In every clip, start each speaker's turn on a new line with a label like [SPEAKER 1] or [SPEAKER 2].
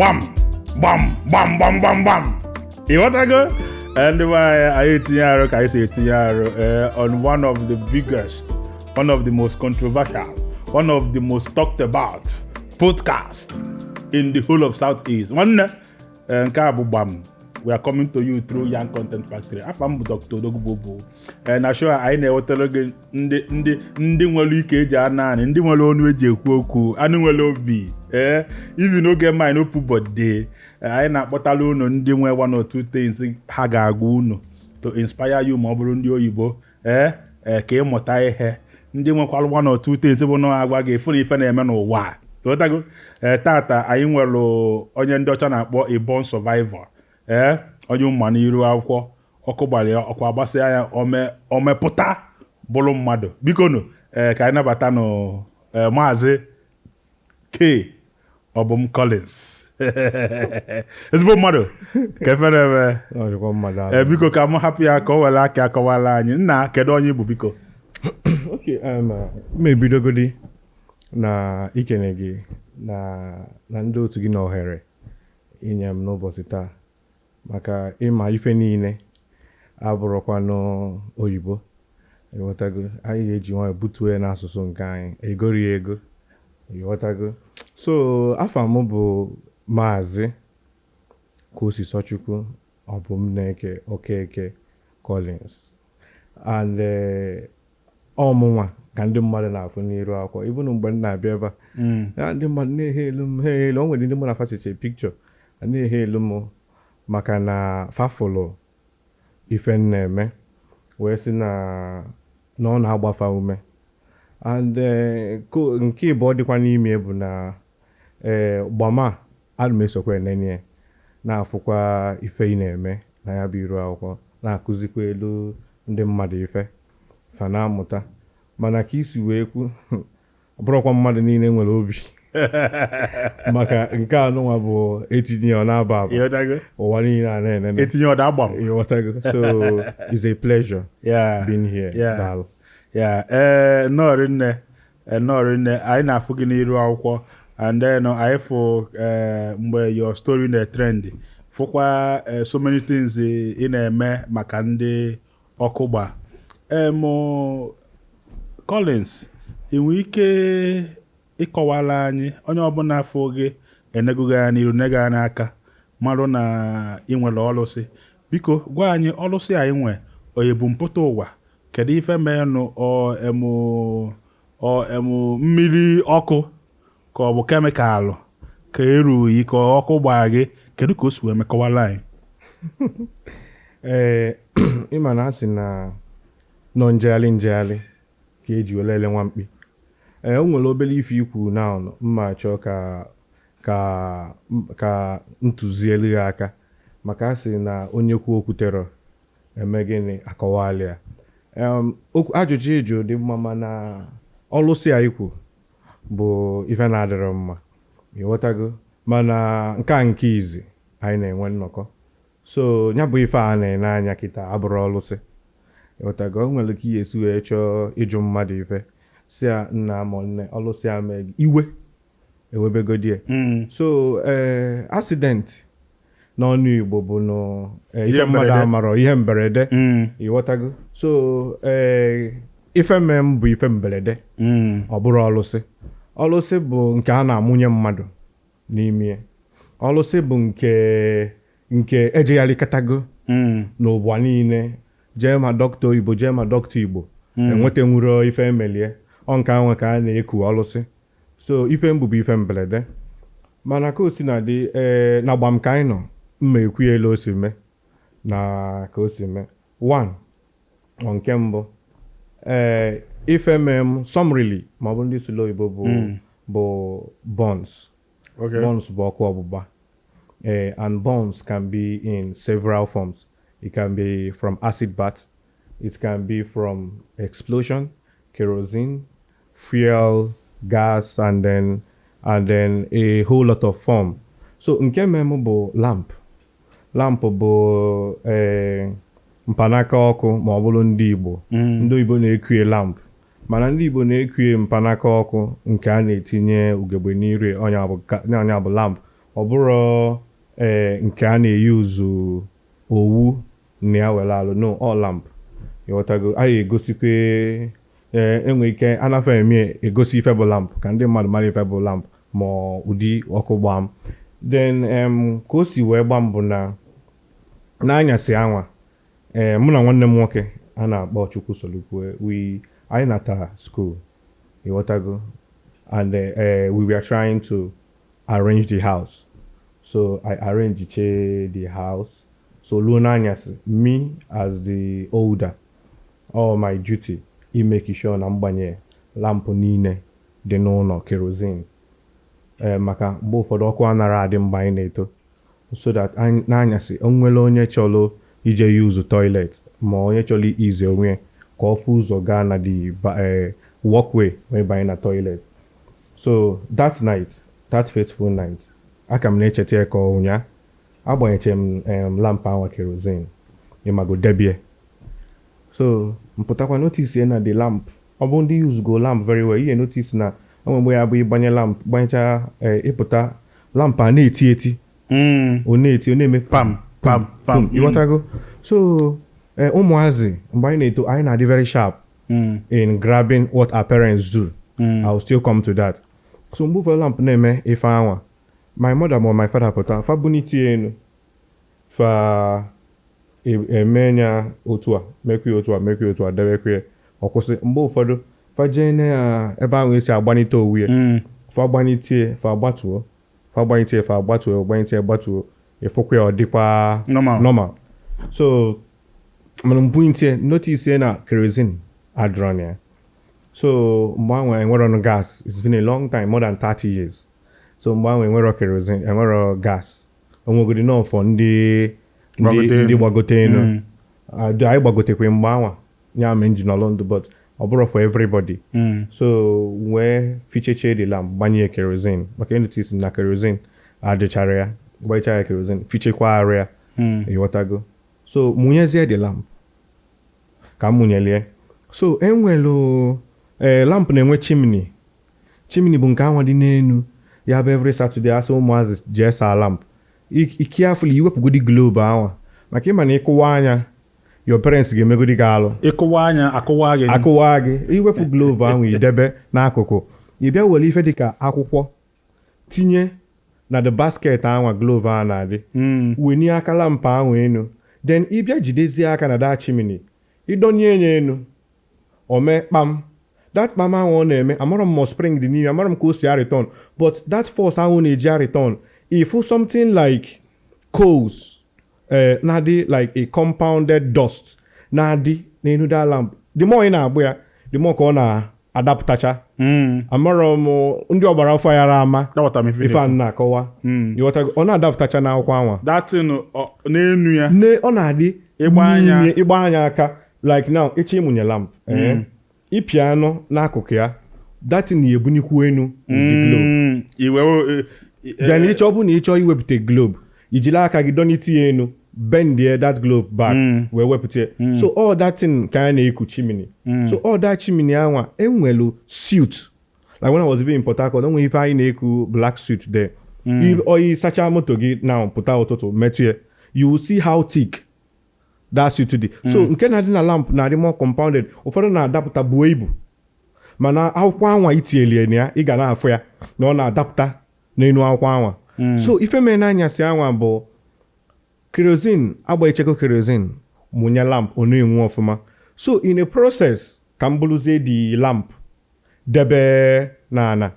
[SPEAKER 1] bam bam bam bam bam bam. You want to go? And I on one of the biggest, one of the most controversial, one of the most talked about podcast in the whole of Southeast. One bam. We are coming to you through Young Content Factory. I'm Dr. Dogubobo. And I show I know what ndị nwere ike eji anani, ndị nwere onu eji ekwu okwu, anu nwere obi. If you no get mine no put but day. I na-akpọtala unu ndị nwe one or two things ha ga-agwa unu to inspire you ma ọ bụrụ ndị oyibo. Ka ịmụta ihe. Ndị nwekwara one or two things bụ na agwa gị fụ ife na-eme n'ụwa. Totago tata anyị nwere onye ndị ọcha na-akpọ a born survivor. Onye ụmụ n'iru akwụkwọ ọkụ gbalị ọkwa agbasị anya omepụta bụrụ mmadụ biko nụ ka anyị nabata nụ maazị K Obum Collins ezigbo mmadụ ka efere biko ka m hapụ ya ka o were aka akọwala anyị nna kedu onye bụ biko.
[SPEAKER 2] Okay, mebidogodi na ikene gị na ndị otu gị na ohere inye m n'ụbọchị taa maka ịma ife niile abụrụkwa n'oyibo ịghọtago anyị ga-eji nwayọ butuo n'asụsụ nke anyị egori ego ịghọtago. So afa m bụ Maazị Kosisochukwu Obumneke Okeke Collins and ọmụnwa ka ndị mmadụ na-afụ n'iru akwụkwọ ịbụ mgbe m na-abịa ebe a ndị mmadụ na-ehe elu m o nwere ndị mụ na fasiche pikchọ na-ehe elu m maka na fafolo ife na-eme wee sị na ọ na-agbafa ume and nke ịbụ dịkwa n'ime bụ na gbama ana m esokwa enenye na-afụkwa ife ị na-eme na ya bụ iru akwụkwọ na-akụzikwa elu ndị mmadụ ife fa na-amụta mana ka isi wee kwu bụrụkwa mmadụ niile nwere obi maka nke anụnwa bụ etinye ọ na-aba aba ụwa niile a na-ene
[SPEAKER 1] etinye ọ da-agba
[SPEAKER 2] so it's a pleasure being here. Daalụ.
[SPEAKER 1] Nọrịnne anyị na-afụ gị n'iru akwụkwọ and then anyị fụ mgbe your story na trend fụkwa so many things ị na-eme maka ndị ọkụ gba. Collins enwe ike ịkọwala anyị onye ọbụla afọ gị enegoghị ya n'iru nega ya n'aka marụ na ị nwere ọlụsị biko gwa anyị ọlụsị anyị nwe onye bụ mpụta ụwa kedu ife menụ emu mmiri ọkụ ka ọ bụ kemikalụ ka erughị ka ọkụ gbaa gị kedu ka o si wee mekọwala anyị.
[SPEAKER 2] Ịma na asị na nọ njegharị ka eji welele nwamkpi. O nwere obere ife ikwu na mma chọọ ka ntụzielu ya aka maka asị na onye kwuo okwutere eme gịnị akọwalị ya. Ajụjụ eju dị mma mana ọlụsị ya ikwu bụ ife na-adịrọ mma ịghọtago mana nke izi anyị na-enwe nnọkọ so ya bụ ife a na-ene anya kịta abụrụ ọlụsị ịghọtago. O nwere ka ihe esi wee chọọ ịjụ mmadụ ife si ya nna ma nne ọlụsị ya mee iwe ewebegodie so accident n'ọnụ Igbo bụ ife mmadụ amarọ ihe mberede ịghọtago. So ife mee bụ ife mberede ọ bụrụ ọlụsị. Ọlụsị bụ nke a na-amụnye mmadụ n'ime. Ọlụsị bụ nke ejegharịkatago n'ụwa niile jee ma dọkịta oyibo jee ma dọkịta Igbo enweta nwuro ife emelie ọ nke anwe ka a na-eku ọlụsị. So ife mbụ bụ ife mberede mana ka o si na dị na gbam ka anyị nọ mma ekwu elu o si mee na ka o si mee. One nke mbụ ife mee summarily ma ọ bụ ndị sụlụ oyibo bụ burns. Burns bụ ọkụ ọgbụgba and burns can be in several forms. It can be from acid bath, it can be from explosion, kerosene, fuel, gas, and then a whole lot of form. So nke meme bụ lamp bụ mpanaka ọkụ ma ọ bụrụ ndị Igbo ndị Igbo na-ekue lamp mana ndị Igbo na-ekue mpanaka ọkụ nke a na-etinye ugegbe n'ire onye bụ lamp ọ bụrụ nke a na-eyuzu owu na ya were alụ no all lamp ịghọtago a ga-egosikwa enwe ike anafa eme egosi ife bụ lamp ka ndị mmadụ mara ife bụ lamp ma ụdị ọkụ gbam then ka o si wee gbam bụ na n'anyasị anwa mụ na nwanne m nwoke a na-akpọ Chukwu Solukwe anyị nata school ịghọtago and we were trying to arrange the house so I arranged the house so luo n'anyasị me as the older all my duty make sure na mgbanye lampụ niile dị n'ụlọ kerosene maka mgbe ụfọdụ ọkụ anara adị mgbe anyị na-eto so that n'anyasị onwere onye chọrọ ije use toilet ma onye chọrọ ize onwe ka ọ fụ ụzọ gaa na the walkway wee banye na toilet so that fateful night aka m na-echeta ya ka ụnya agbanyechere m lampụ ahụ kerosene ịmago debie so mpụtakwa notice na the lamp ọ bụ ndị use go lamp very well ihe notice na onwe mgbe ya bụ ịgbanye lamp gbanyecha ịpụta lamp a na-eti ọ na-eme pam pam pam ịghọtago so ụmụazị mgbe anyị na-eto anyị na-adị very sharp in grabbing what our parents do I will still come to that so mgbe ụfọdụ lamp na-eme ife anwa my mother ma my father pụta fa bunitie enu fa emenya otu a mekwe otu a debekwe ọkwụsị mgbe ụfọdụ fa jee na ya ebe ahụ esi agbanite owu ya fa gbanitie fa gbatuo efokwe ọ dịkwa normal so mana mbunite notice na kerosene adron ya so mgbe ahụ enwero gas it's been a long time more than 30 years so mgbe ahụ enwero kerosene enwero gas onwegodi n'ọfọ ndị gbagote enu anyị gbagotekwe mgbe anwa ya ma engine ọlụ ndụ but ọ bụrụ for everybody so wee ficheche the lamp gbanye kerosene maka notice na kerosene adịchara ya gbanyechara ya kerosene fichekwa arụ ya ịghọtago so mụnyezie the lamp ka m mụnyelie so enwelu lamp na-enwe chimney bụ nke anwa dị n'enu ya bụ every Saturday asị ụmụazị jee saa lamp carefully iwepụgodi globe anwa maka ịma na ịkụwa anya your parents ga-emegodi gị alụ
[SPEAKER 1] ịkụwa anya
[SPEAKER 2] akụwa gị iwepụ globe ahụ idebe n'akụkụ ị bịa were ife dịka akwụkwọ tinye na the basket anwa glove a na-adị wenye aka lamp ahụ enu then ị bịa jidezie aka na that chimney ịdọnye enye enu ome kpam that kpam ahụ ọ na-eme amarọ m spring dị n'ime amarọ m ka o si return but that force ahụ na-eji return if something like coals na-adị like a compounded dust na-adị n'elu that lamp the more ị na-agbụ ya the more ka ọ na-adapụtacha amarọ m ndị ọgbara afọ ya ama ife a na-akọwa ọ na-adapụtacha n'akwụkwọ anwa
[SPEAKER 1] n'enu ya
[SPEAKER 2] ọ na-adị ịgba anya aka like now ịchọ ịmụnye lamp ịpịa anụ n'akụkụ ya datin na-ebunikwu enu the globe then ịchọ bụ na ịchọ iwepụta globe ijiri aka gị doniti ya enu bend that glove back wee wepụta so all that thing ka a na-eku chimney so all that chimney anwa enwelu suit like when I was living in Port Harcourt onwe ife anyị na-eku black suit there oyi sacha moto gị now pụta ụtụtụ metụ ya you will see how thick that suit dị so nke na-adị na lamp na-adị more compounded ụfọdụ na-adapụta buo ibu mana akwụkwọ anwa itielie na ya ị ga na-afụ ya na ọ na-adapụta n'elu akwụkwọ anwa so ife mee n'anyasị anwa bụ kerosene agbanyechego kerosene mụnye lamp ọ na-enwu ọfụma so in a process ka m bụrụzie the lamp debe n'ana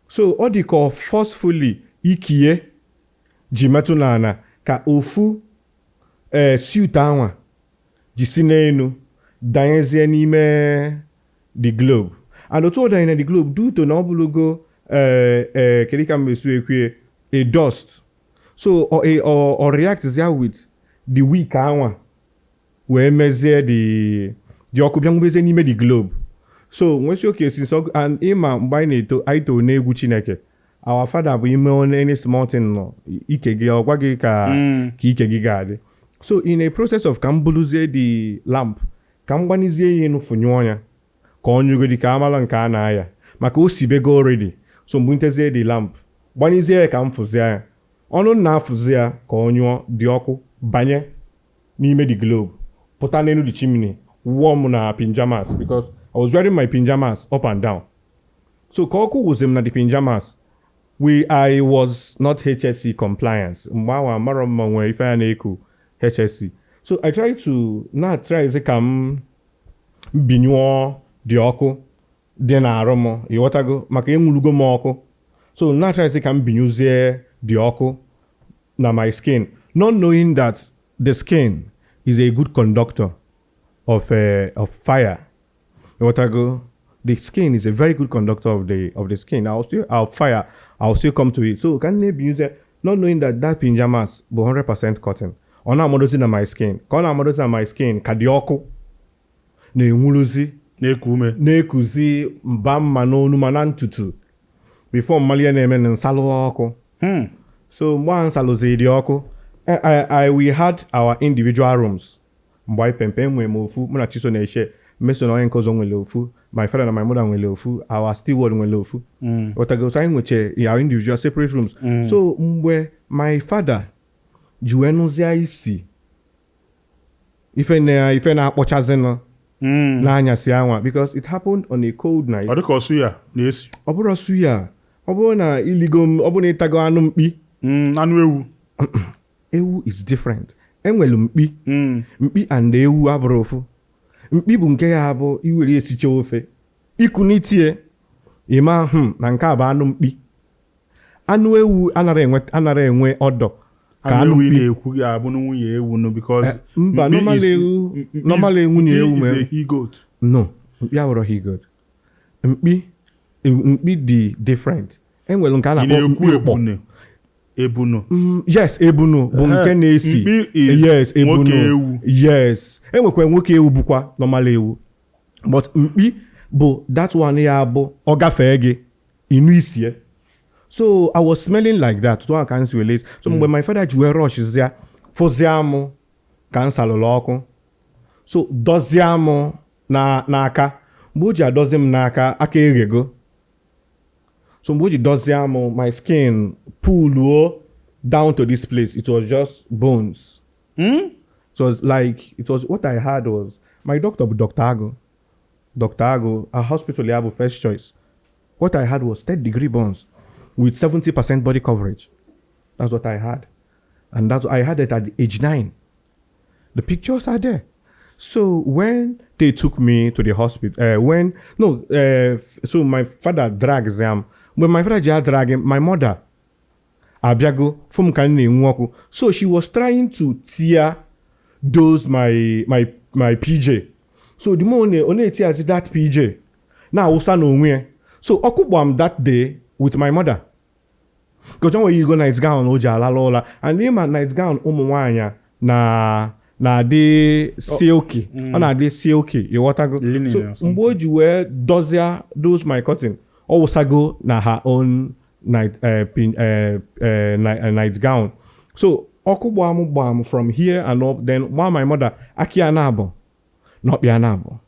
[SPEAKER 2] so ọ dị ka forcefully ikie ji metụ n'ana ka ofu suit anwa ji si n'enu danyezie n'ime the globe and otu ọ danye na the globe due to na ọ bụrụgo kedu ka m esu ekwie a dust so or react there with the weak anwa wee mezie the ọkụ bịa nwubezie n'ime the globe so nwesi oke since and ịma mgbe anyị na-eto anyị too n'egwu Chineke our father bụ ime any small thing nọ ike gị ọgwa gị ka ike gị ga-adị so in a process of ka m buluzie the lamp ka m gbanizie ya enu fụnyụọ ya ka ọ nyụgodi ka amala nke a na-aya maka o sibego already so mgbe ntezie the lamp gbanizie ya ka m fụzie ya ọnụ na-afụzi ya ka ọ nyụọ dị ọkụ banye n'ime the globe pụta n'elu the chimney wụọ m na pyjamas because I was wearing my pyjamas up and down. So ka ọkụ wụzi m na the pyjamas I was not HSC compliance mgbe ahụ amarọ mma nwere ife ya na-eku HSC. So I tried to na-try ka m binyụọ dị ọkụ dị na-arụ m ịghọtago maka enwulugo m ọkụ. So na-try ka m binyụzie dị ọkụ na my skin not knowing that the skin is a good conductor of fire. Ịghọtago the skin is a very good conductor of the skin. I'll still come to it. So can they be used not knowing that pyjamas bụ 100% cotton. Ọ na-amadozi na my skin. Ka ọ na-amadozi na my skin ka dị ọkụ na-enwuluzi na-ekuzi mba mma n'onu ma na ntutu before mmalie na-eme na nsalụ ọkụ. So mgbe a nsalụzi dị ọkụ we had our individual rooms. Mgbe anyị pempe nwere m ofu mụ na Chiso na-eche Meso na onye nke ọzọ nwere ofu my father na my mother nwere ofu our steward nwere ofu otago so anyị nweche our individual separate rooms. So mgbe my father ji wee nụzie isi ife na-akpọchazịnụ n'anyasị anwa because it happened on a cold night.
[SPEAKER 1] Ọ dịka ọsụ ya na-esi.
[SPEAKER 2] Ọ bụrụ ọsụ ya ọ bụrụ na iligo ọ bụrụ na ịtago anụ mkpi
[SPEAKER 1] anụ ewu
[SPEAKER 2] ewu is different. Enwelu mkpi and ewu abụrụ ofu. Mkpi bụ nke ya bụ iwere esiche ofe iku n'itie ịma na nke a bụ anụ mkpi. Anụ ewu anara enwe ọdọ ka anụ mkpi
[SPEAKER 1] na-ekwu ya bụ nwunye ewu no because
[SPEAKER 2] mba normal ewu nwunye ewu
[SPEAKER 1] mere he goat.
[SPEAKER 2] No mkpi abụrụ he goat. Mkpi dị different. Enwelu nke a na-akpọ mkpi
[SPEAKER 1] ebunu.
[SPEAKER 2] Yes, ebunu bụ nke na-esi. Yes, ebunu. Yes. Enwekwa nwoke ewu bụkwa normal ewu. But mkpi bụ that one ya bụ ọ gafee gị inu isie. So I was smelling like that. So I can see relate. So when my father ji wee rush zia fozia mụ ka nsalụlụ ọkụ. So dozia mụ n'aka. Mgbe o ji adozi m n'aka aka eghego. So mgbe o ji dozia mụ my skin pull down to this place. It was just bones. It was what I had was my doctor, Dr. Ago, a hospital I have first choice. What I had was 3rd-degree burns with 70% body coverage. That's what I had. And I had it at age 9. The pictures are there. So when they took me to the hospital, so my father drags them. When my father just dragging my mother, Abiago from Kanye. So she was trying to tear those my PJ. So the more only tears that PJ. Now also no way. So okubam that day with my mother. Because when you go night gown oja la lola and him at night gown umwanya na de silky. Na de silky. You water go. So mboji wear dozia those my cotton. Also go na her own night gown. So okubam from here and up. Then while my mother aki anabo, not be anabo.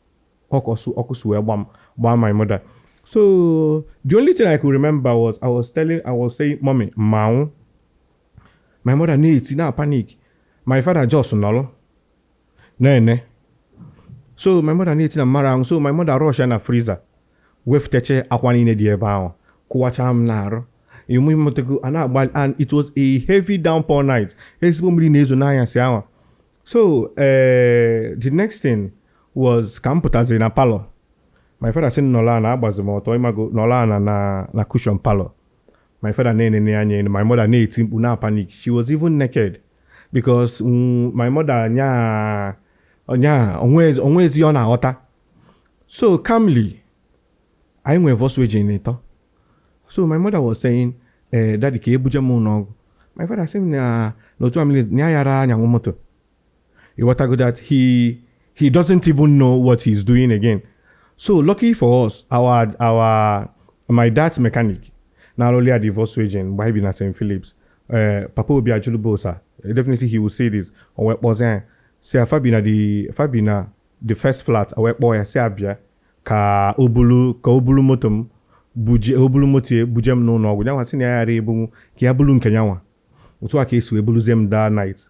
[SPEAKER 2] Okusu bam my mother. So the only thing I could remember was I was saying, "Mommy, Mao." My mother needs in a panic. My father just nolo. Ne. So my mother needs in a marang. So my mother rush in a freezer. With teche akwani ne die bao. Kuwacham naro. And it was a heavy downpour night. So the next thing was campus in a palo. My father said Nolana Bazimo, Toimago, Nolana na cushion palo. My father and my mother una panic. She was even naked. Because my mother always yona ota. So calmly, I went voice. So my mother was saying, Daddy ke buja mo. My father said no to amili nyayara nyangomoto. You what I go that he doesn't even know what he's doing again. So lucky for us, my dad's mechanic, not only a divorce agent, by being at St. Philip's, Papa will be a Julubosa. Definitely he will say this. Or what was I? Say Fabina, the first flat, a wet boy, say Abia, ka obulu motum, buje obulu motie, bujem no, we now seen a rebum, kiabulun kenyawa. otu a ka esi wee buluzie m that night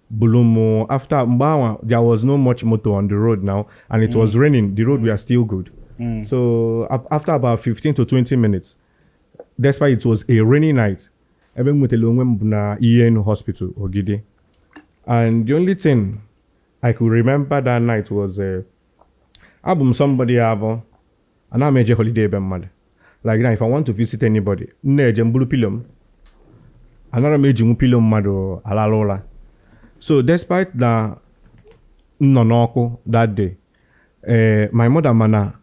[SPEAKER 2] bulu m after mgbe ahụ there was no much motor on the road now and it was raining, the road were still good. So after about 15 to 20 minutes, despite it was a rainy night, ebe m nwetara onwe m bụ na EN hospital Ogidi. And the only thing I could remember that night was abụ m somebody abụ ana m eje holiday ebe mmadụ. Like now, if I want to visit anybody, na-eje mbulu pillow m, anara m eji nwu pillow mmadụ alala ụra. So despite na nọ n'ọkụ that day, my mother mana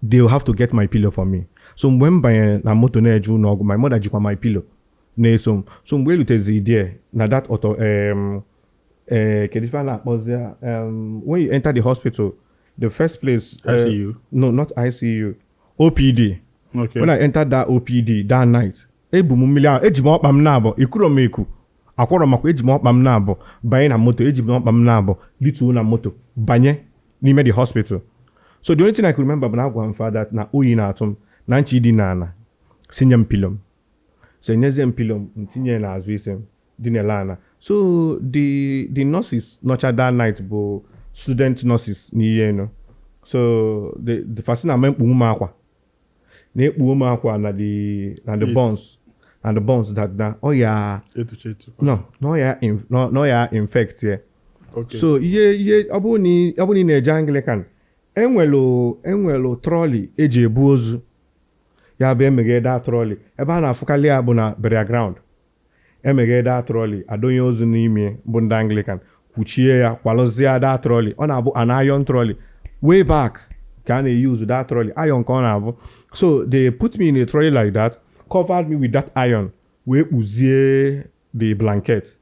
[SPEAKER 2] they will have to get my pillow for me. So mgbe m banye na moto na-eje ụlọọgwụ, my mother jikwa my pillow na-eso m. So mgbe elutezi there na that auto kedu ife a na-akpọzi when you enter the hospital, the first place
[SPEAKER 1] ICU?
[SPEAKER 2] No, not ICU, OPD.
[SPEAKER 1] Okay.
[SPEAKER 2] When I entered that OPD that night, ebu m mmiri ahụ eji m ọkpa m na-abọ ikwuro m eku akwọrọ makwa eji m ọkpa m na-abọ banye na moto, eji m ọkpa m na-abọ lituo na moto banye n'ime the hospital. So the only thing I could remember bụ na agwa m father na oyi na-atụ m na nchi dị n'ala sinye m pillow m. So enyezie m pillow m tinye n'azụ isi m dị n'ele ana. So the nurses nọcha that night bụ student nurses n'ihe no. So the first thing na mkpu m akwa na-ekpu m akwa na the bones and the bones that na oya no ya infect here.
[SPEAKER 1] Okay.
[SPEAKER 2] So ihe ọ bụ ni na-eje Anglican enwelu trolley eji ebu ozu ya bụ emeghe that trolley ebe a na-afụkalị ya bụ na burial ground, emeghe that trolley adonye ozu n'ime bụ ndị Anglican kwuchie ya kwalụzie that trolley. Ọ na-abụ an iron trolley way back ka a na-use that trolley iron ka ọ na-abụ. So they put me in a trolley like that, covered me with that iron, wee kpuzie the blanket,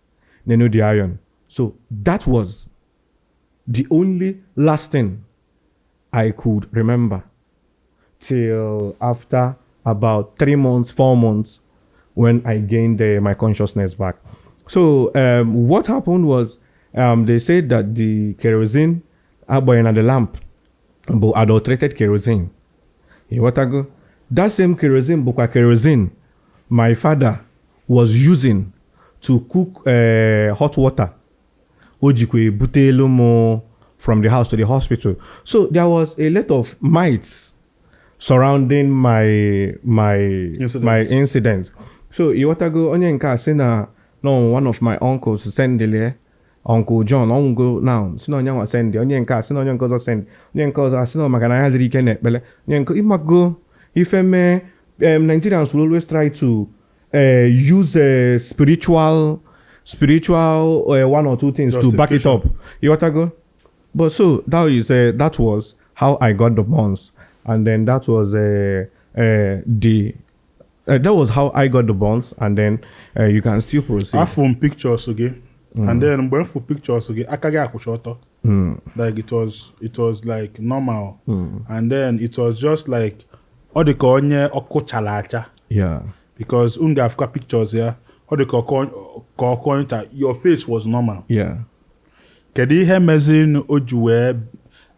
[SPEAKER 2] then the iron. So that was the only last thing I could remember till after about 3 months, 4 months, when I gained my consciousness back. So what happened was they said that the kerosene, and the lamp, but adulterated kerosene. That same kerosene, bukwa kerosene, my father was using to cook hot water. Ojikwe butelu mo from the house to the hospital. So there was a lot of mites surrounding my incidents. So iwatago onye nka say na no one of my uncles send the Uncle John on go now. Sino nyangwa send onye nka sino onye nkozo send. Onye nkozo sino makana haziri ike na ekpele. Onye nko imago ifeme Nigerians will always try to use spiritual one or two things to back it up. You want to go? But so that was how I got the bonds, and then that was that was how I got the bonds, and then you can still proceed.
[SPEAKER 1] I found pictures again, and then when for pictures again, I can get a like it was like normal, and then it was just like all the konye oko chalacha.
[SPEAKER 2] Yeah.
[SPEAKER 1] Because I've got pictures here. All the konye your face was normal.
[SPEAKER 2] Yeah.
[SPEAKER 1] Kedi he mezin ojuwe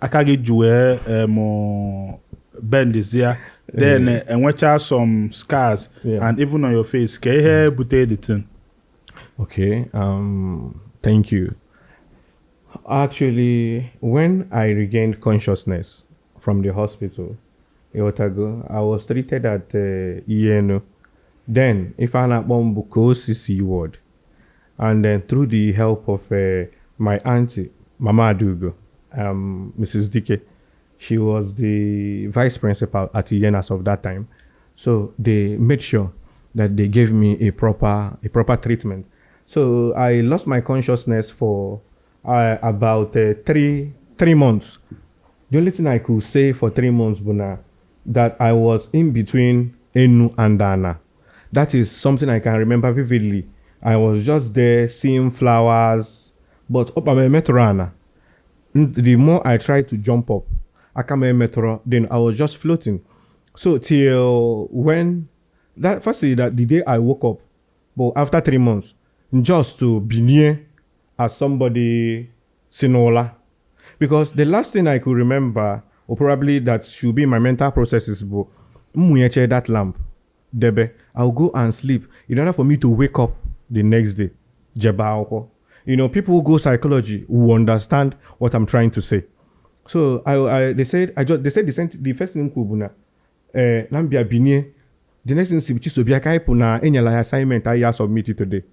[SPEAKER 1] akagi juwe mo bend is here. Then and watch out some scars and even on your face. Ke he bute the thing.
[SPEAKER 2] Okay. Thank you. Actually, when I regained consciousness from the hospital, I was treated at ENO. Then, if I not bomb CC ward, and then through the help of my auntie, Mama Adugo, Mrs. Dike, she was the vice principal at EN as of that time. So they made sure that they gave me a proper treatment. So I lost my consciousness for about 3 months. The only thing I could say for 3 months, Buna, that I was in between Enu and Dana. That is something I can remember vividly. I was just there seeing flowers, but up at my metro, the more I tried to jump up, I came in metro, then I was just floating. So till when firstly that the day I woke up, but after 3 months, just to be near as somebody sinola, because the last thing I could remember, or probably that should be my mental processes, but that lamp, Debe, I'll go and sleep in order for me to wake up the next day jeba akwụkwọ. People who go psychology will understand what I'm trying to say. So they said the first thing bụ na Nambia binye. The next thing is Chisobia Kaipu na enyela assignment I submitted today.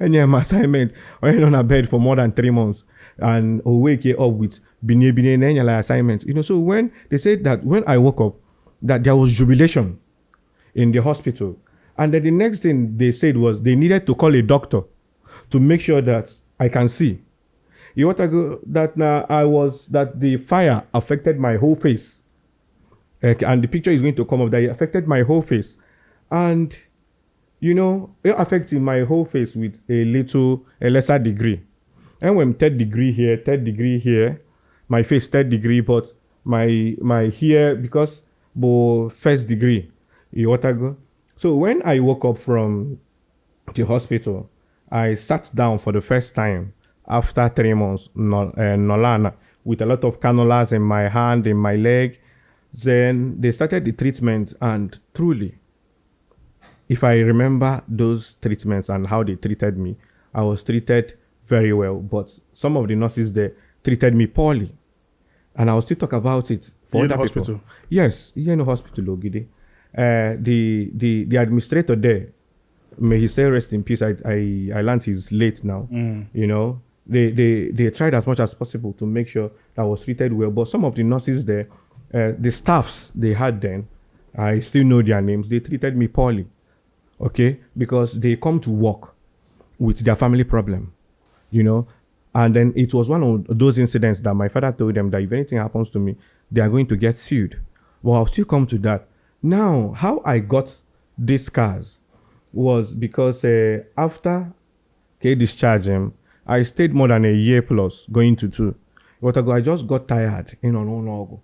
[SPEAKER 2] Any assignment or on a bed for more than 3 months and wake up with binye enyela assignment. So when they said that when I woke up that there was jubilation in the hospital, and then the next thing they said was they needed to call a doctor to make sure that I can see. You want to go that now that the fire affected my whole face. And the picture is going to come up that it affected my whole face. And, it affected my whole face with a lesser degree. And when third degree here, my face third degree, but my here, because first degree, you want to go. So when I woke up from the hospital, I sat down for the first time after 3 months, Nolana, with a lot of cannulas in my hand, in my leg. Then they started the treatment, and truly, if I remember those treatments and how they treated me, I was treated very well. But some of the nurses there treated me poorly, and I will still talk about it for other people. Hospital? Yes, in the hospital, Ogide. The administrator there, may he say rest in peace. I learned he's late now. They tried as much as possible to make sure that I was treated well, but some of the nurses there. The staffs they had then, I still know their names, they treated me poorly, okay? Because they come to work with their family problem, And then it was one of those incidents that my father told them that if anything happens to me, they are going to get sued. Well, I'll still come to that. Now, how I got these scars was because after discharge him, I stayed more than a year plus, going to 2. I just got tired in on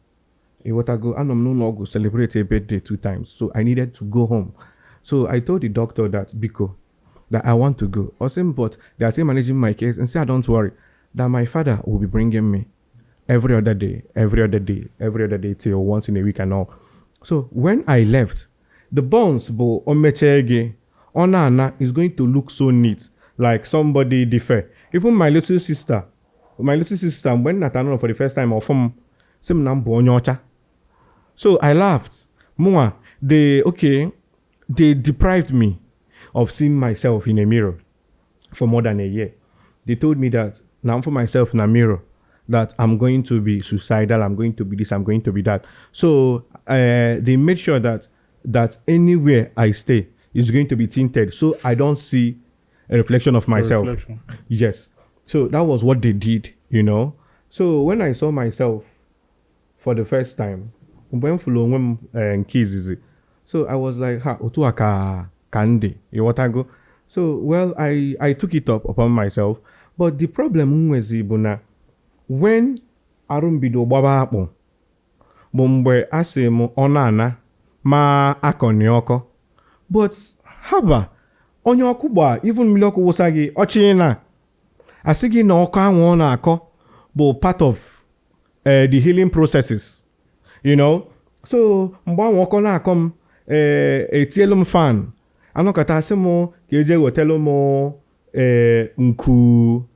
[SPEAKER 2] I'm celebrate a birthday 2 times. So I needed to go home. So I told the doctor that that I want to go. Awesome, but they are still managing my case and said, don't worry, that my father will be bringing me every other day till once in a week and all. So when I left, the bones Onana is going to look so neat, like somebody differ. Even my little sister, when Nathaniel for the first time or from so I laughed. They deprived me of seeing myself in a mirror for more than a year. They told me that now for myself in a mirror, that I'm going to be suicidal, I'm going to be this, I'm going to be that. So they made sure that anywhere I stay is going to be tinted, so I don't see a reflection of myself. Yes. So that was what they did, So when I saw myself for the first time, so I was like, Kande, you want to go? So, well, I took it up upon myself. But the problem was when Arumbido Baba Apple, Bombe Asemo Onana, Ma Akonyoko. But Haba, Onyokuba, even Miloko Wosagi, Ochina, Asigi no Oka Wona Ako, but part of the healing processes. So mgbe nwoke na-akom etielu m fan anọkọta asị m ka eje wetelu m nku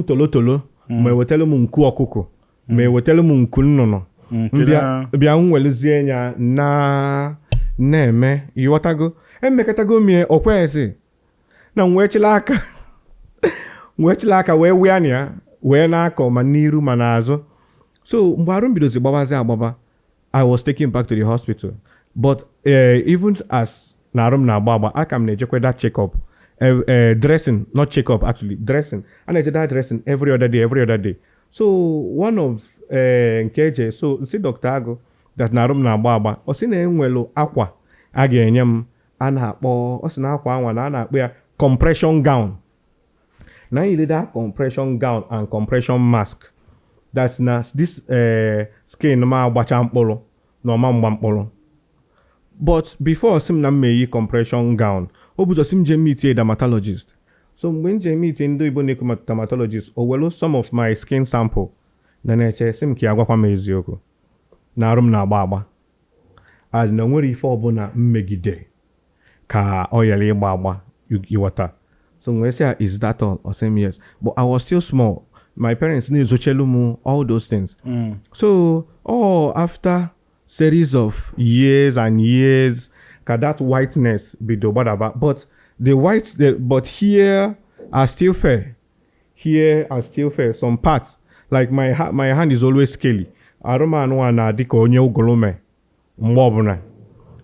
[SPEAKER 2] tolotolo ma ewetelu m nku ọkụkọ ma ewetelu m nku nnụnụ bịa nwelezie nya na-eme ighọtago emekọtago mie okwezi na nwechila aka wee wịa ya wee na-akọ ma n'iru ma n'azụ. So mgbe arụ mbidozi gbabazi agbaba, I was taken back to the hospital. But even as narum na agba I can ejekwe that checkup, dressing, not checkup actually, dressing. And I did that dressing every other day. So one of nkeje, so see Dr. Ago that narum na agba o si na enwelu akwa a ga-enye m a na-akpọ o si na akwa anwa na a na-akpọ ya compression gown. Now you did that compression gown and compression mask. That's this skin ma agbacha mkpụrụ na ọma mgba mkpụrụ. But before sim na meyi compression gown, obuzo sim je meet a dermatologist. So when je meet ndo Igbo na dermatologist, o welu some of my skin sample na na-eche sim ki agwakwa m eziokwu na arụ m na-agba agba. As na nwere ife ọbụla mmegide ka ọ yara ịgba agba you water. So when I say, is that all? Or say yes. But I was still small. My parents knew Zochelumu, all those things. So, after series of years and years, can that whiteness be dobadaba? But but here are still fair. Here are still fair. Some parts, like my hand is always scaly. I don't know.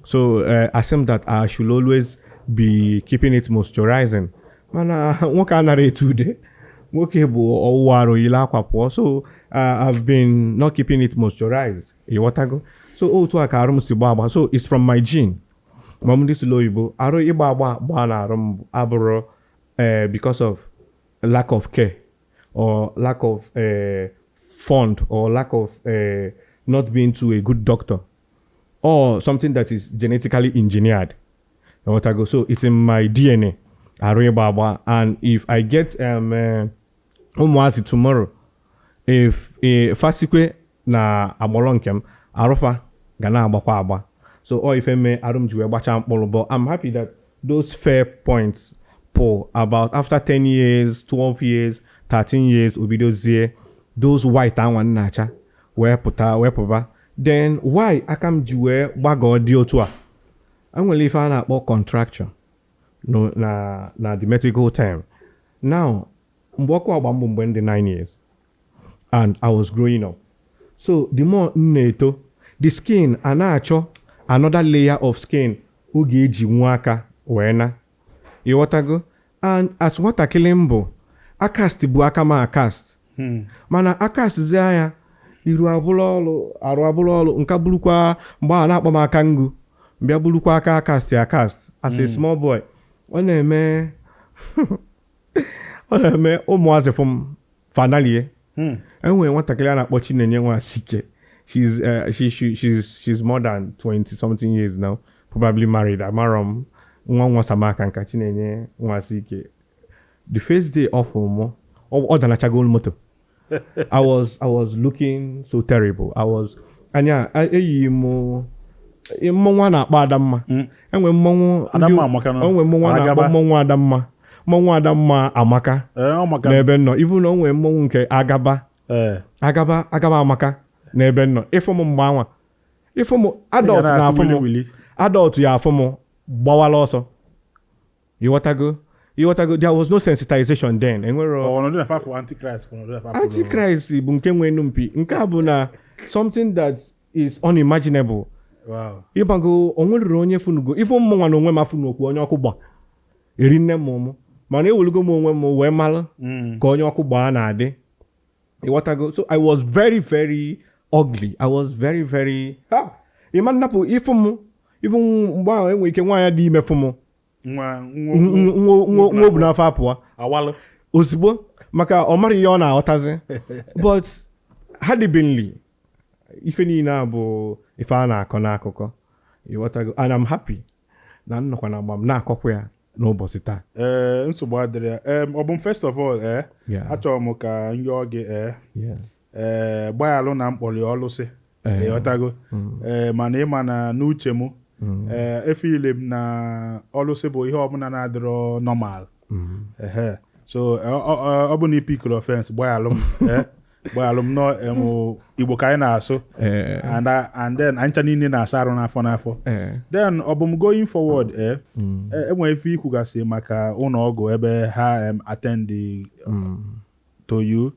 [SPEAKER 2] So assume that I should always be keeping it moisturizing. Man, what can I do today? So I've been not keeping it moisturized. So it's from my gene. Because of lack of care or lack of fund or lack of not being to a good doctor or something that is genetically engineered. So it's in my DNA. And if I get tomorrow, if fasikwe na amolonkem arofa gana agba. So or if I may but I'm happy that those fair points pour about after 10 years, 12 years, 13 years will be those white and one nature where puta. Then why I come juwe bago diotua? I'm gonna leave an about contraction. No na the medical term. Now Mboko Abambo when the 9 years. And I was growing up. So the more neto, the skin another layer of skin ugeji mwaka wena. You what I go? And as what a kilimbo, a cast buaka ma cast. Mana a cast zaya, iru abulolo, nkabulukwa mba na akpa kangu. Mbia bulukwa aka cast ya cast. As a small boy. Oneme ụmụazị from finally enwe nwatakịrị a na-akpọ Chinenye nwa Sike. She's more than 20 something years now, probably married. Amarom nwa samaka nka Chinenye nwa Sike. The first day off mo ọ danachagol moto. I was looking so terrible. I was eyi mo mmọnwụ na-akpọ Adamma. Enwe mmọnwụ Adamma amaka na. Enwe mmọnwụ na-akpọ mmọnwụ Adamma. Mmọnwụ Adamma amaka. N'ebe nọ. Even na onwe mmọnwụ nke Agaba. Agaba amaka n'ebe nọ. Ifụmụ mgbe anwa. Ifụmụ adult na afụmụ. Adult ya afụmụ gbawala ọsọ. You what I go? There was no sensitization then. Antichrist bụ nke nwe numpi. Nke a bụ na something that is unimaginable.
[SPEAKER 1] Wow.
[SPEAKER 2] Ibago onwere onye funugo. Ifo mmonwa na onwe ma funu okwu onye ọkụ gba. Eri nne mmụmụ. Mana ewulugo m onwe m wee malụ ka onye ọkụ gba na-adị. Iwatago. So I was very very ugly. I was very very Iman napu ifo mu mgbe ahụ enwe ike nwaanyị dị ime fụmụ. Nwa obu n'afọ apụọ.
[SPEAKER 1] Awalụ.
[SPEAKER 2] Ozugbo maka ọ mara ihe ọ na-aghọtazi. But hadibinli ife niile a bụ ife a na-akọ n'akụkọ. And I'm happy na nnọkwa na agba m na-akọkwa ya n'ụbọchị taa.
[SPEAKER 1] Nsogbu adịrị ya. Ọ bụ first of all achọrọ m ka nyụọ gị gbaghalụ na mkpọrọ ọlụsị. Ịghọtago. Mana ịma na n'uche m efile m na ọlụsị bụ ihe ọbụla na-adịrọ normal. So ọ bụ na ipikere offense gbaghalụ m no Igbo ka anyị na-asụ and then ancha niile na-asa arụ n'afọ then ọ bụ m going forward enwere ife ikwugasị maka ụlọ ọgwụ ebe ha attend to you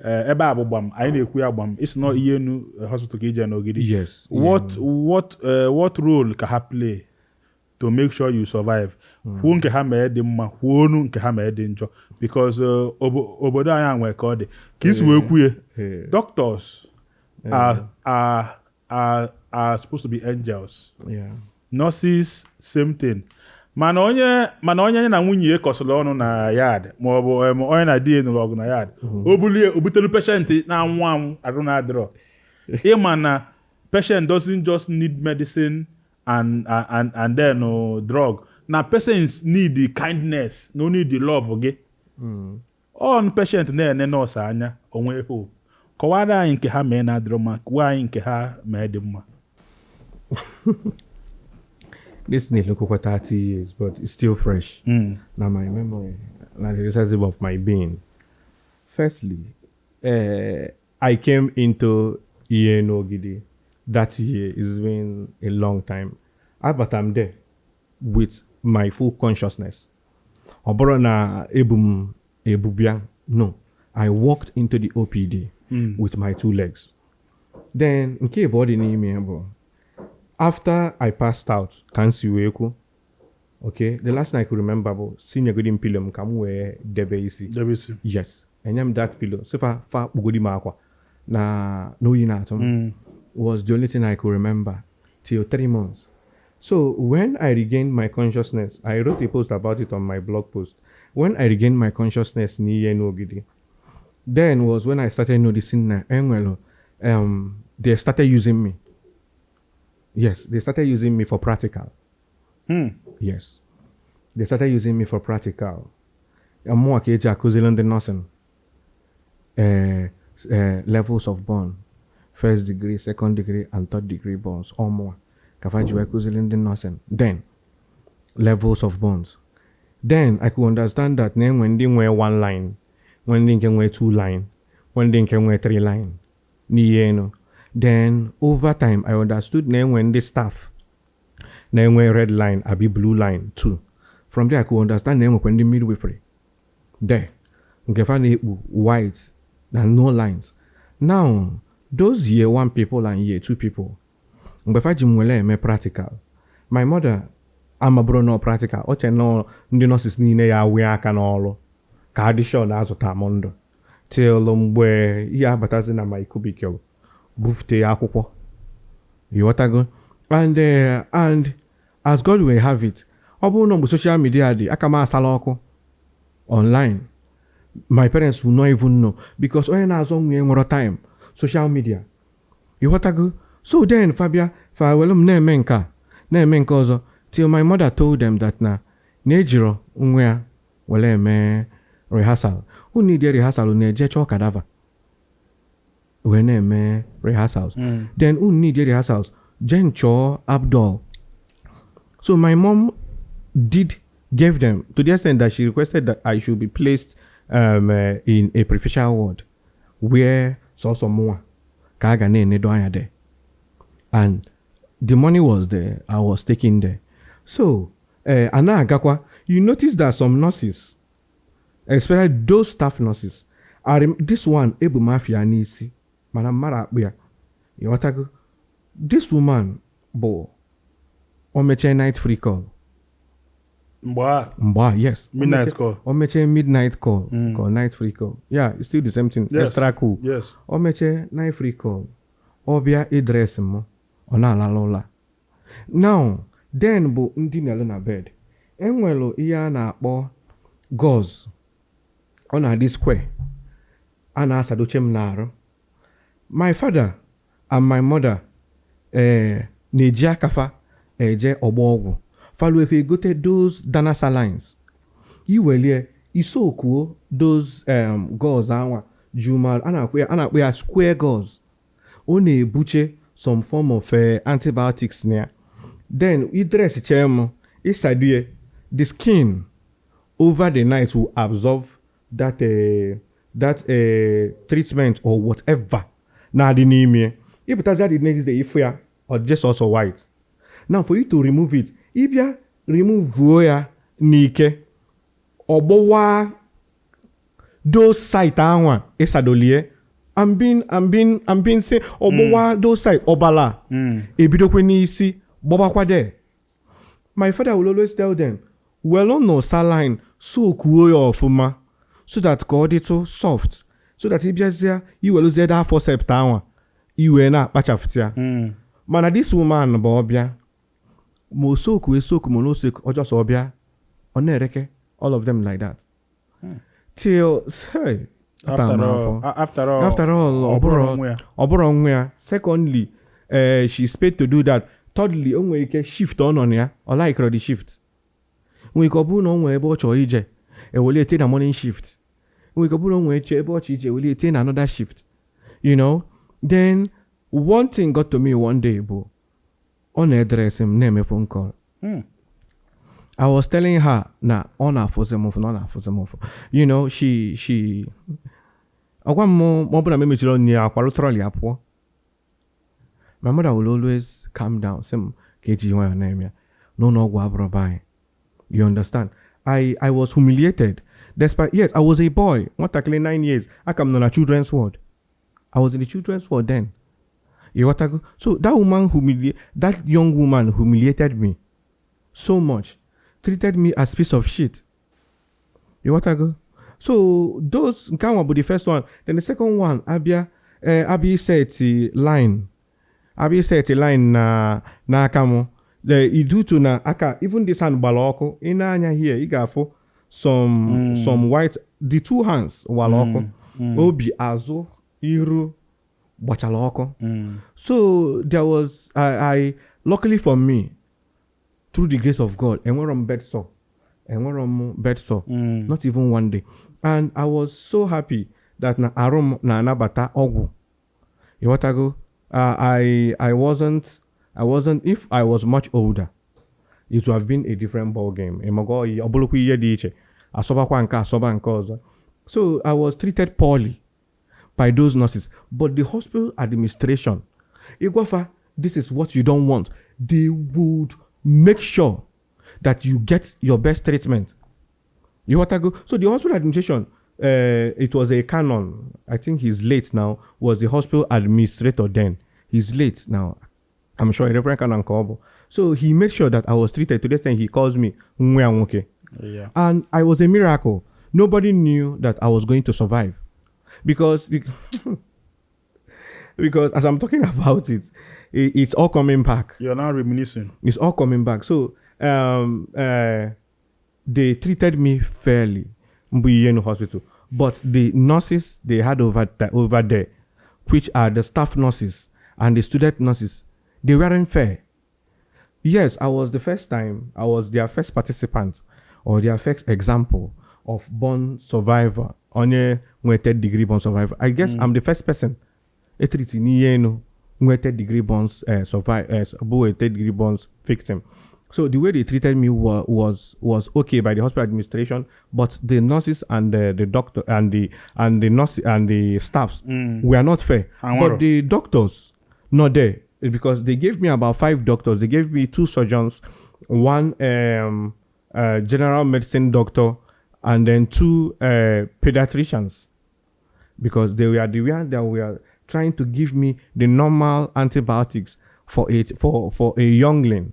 [SPEAKER 1] ebe agbụgba m anyị na-ekwu ya gbam it's not ihe nu hospital ka ije n'ogidi.
[SPEAKER 2] Yes.
[SPEAKER 1] What role ka ha play to make sure you survive? Kwuo nke ha mee dị mma, kwuonu nke ha mee dị njọ, because obodo anyị nwere ka ọ dị ka isi wee kwuye doctors are supposed to be angels. Nurses same thing. mana onye na nwunye ya kọsịrị ọnụ na yard ma ọ bụ onye na di nụrụ ọgụ na yard o butere patient na-anwụ arụ na-adịrọ. Ịma na patient doesn't just need medicine and then drug. Na patients need the kindness, no need the love gị. On patient na-ene nọọsụ anya onwe hope. Kọwara anyị nke ha mee na adịrọ mma, kwuo anyị nke ha mee dị mma.
[SPEAKER 2] this thing look for 30 years, but it's still fresh. Now my memory, like the recessive of my being. Firstly, I came into Gidi. That year. It's been a long time. But I'm there with my full consciousness. Oborona ebubia. No, I walked into the OPD with my 2 legs. Then, nke body name, after I passed out, okay, the last thing I could remember, senior good in pillow, come where Debesi. Yes, and I'm that pillow. So far ugodi makwa na no yinatom was the only thing I could remember till 3 months. So when I regained my consciousness, I wrote a post about it on my blog post. When I regained my consciousness, then was when I started noticing that they started using me. Yes, they started using me for practical. Yes, they started using me for practical. I'm more the nursing. Levels of burn, 1st degree, 2nd degree, and 3rd degree burns, or more. Then, levels of burns. Then I could understand that when they wear 1 line, when they can wear 2 line, when they can wear 3 line. Then over time, I understood when they staff, when red line, I be blue line too. From there, I could understand when the midwifery. There, white, and no lines. Now, those year 1 people and year 2 people, me practical. My mother, I'm a bro no practical. Oche no ndi nurses niile ya we aka n'ọrụ ka adị sure na azụta m ndụ till mgbe ihe abatazi na my cubicle bufute akwụkwọ. You watago? And as God will have it, ọ bụrụ na mgbe social media dị aka m asala ọkụ online, my parents will not even know because onye na-azọ nwunye nwere time social media. You watago? So then Fabia fawelum na-eme nke ọzọ till my mother told them that na ejiro nwa ya wele eme rehearsal. Who need a rehearsal na-eje chọọ cadaver wee na-eme rehearsals. Then who need a rehearsals jen chọọ Abdul. So my mom gave them to the extent that she requested that I should be placed in a prefectural ward where so more ka aga na-enedo anya there. And the money was there. I was taken there. So, you notice that some nurses, especially those staff nurses, this one, Ebu Mafia Nisi, Madam Mara, this woman, Omeche night free call. Mba, yes.
[SPEAKER 1] Midnight call.
[SPEAKER 2] Omeche midnight call. Call night free call. Yeah, it's still the same thing.
[SPEAKER 1] Yes.
[SPEAKER 2] Extra cool.
[SPEAKER 1] Yes.
[SPEAKER 2] Omeche night free call. Obia address mo. Ona. Now, then bụ ndị na-elu na bed. Enwelu ihe a na-akpọ gauze. Ọ na-adị square. A na-asadoche m n'arụ. My father and my mother na-eji akafa eje ọgbọ ọgwụ. Falu efe gote those dana salines. Iwelie isokuo those gauze anwa jumal a na-akpọ ya square gauze. Ọ na-ebuche some form of antibiotics near. Then you dress the skin over the night will absorb that treatment or whatever. Now the name if it has that the next day if we are or just also white. Now for you to remove it, if you remove voya nike obowa those site anwa esadolie. I'm being saying obowa those side obala ebidokwe n'isi bobakwa there. My father will always tell them, well no saline so kuo ya ofuma so that ka ọ dịtụ soft so that ibiazia you will lose that forceps anwa iwe na akpachafụtia. Mana this woman bụ ọbịa mo soku mo no soku ọjọọ so ọbịa ọ na-ereke all of them like that till hey. After all, Oboro. Secondly, she's paid to do that. Thirdly, onwe ike shift on ya. Or like the shift. We kobu no onwe ebe ocho ije. E will attain a morning shift. We kobu no onwe ebe ocho ije. Will attain another shift. You know. Then one thing got to me one day, bo. On address him name a phone call. I was telling her na on her for some on her for some. You know, she agwa mo bu na me mechiro ni akwaru trolley apo. My mother will always calm down. Some keji your name. No go abrobai. You understand? I was humiliated. Despite yes, I was a boy. What 9 years. I come on a children's ward. I was in the children's ward then. You what I go? So that young woman humiliated me so much. Treated me as piece of shit. You what I go? So those can be the first one. Then the second one, Abi said the line. Abi said the line na kamo. The do to na aka even this hand baloko ina anya here igafo some white the two hands waloko obi azo iru bachaloko. So there was I luckily for me through the grace of God and we're on bed sore not even one day, and I was so happy that na arom na anabata ogu. You what I go? I wasn't. If I was much older, it would have been a different ball game. So I was treated poorly by those nurses. But the hospital administration, this is what you don't want. They would make sure that you get your best treatment. You want to go? So the hospital administration, it was a canon. I think he's late now. Was the hospital administrator then? He's late now. I'm sure a Reverend Canon Kobo. So he made sure that I was treated. To the extent he calls me okay.
[SPEAKER 1] Yeah.
[SPEAKER 2] And I was a miracle. Nobody knew that I was going to survive. Because as I'm talking about it, it's all coming back.
[SPEAKER 1] You're now reminiscing.
[SPEAKER 2] It's all coming back. So they treated me fairly in the hospital. But the nurses they had over there, which are the staff nurses and the student nurses, they weren't fair. Yes, I was their first participant or their first example of born survivor, on a 3rd degree born survivor. I guess I'm the first person. A 3rd degree born survivor, a 3rd degree born victim. So the way they treated me was okay by the hospital administration, but the nurses and the doctor and the nurse and the staffs were not fair. But the doctors not there. Because they gave me about 5 doctors. They gave me 2 surgeons, 1 general medicine doctor, and then 2 pediatricians. Because they were trying to give me the normal antibiotics for a youngling.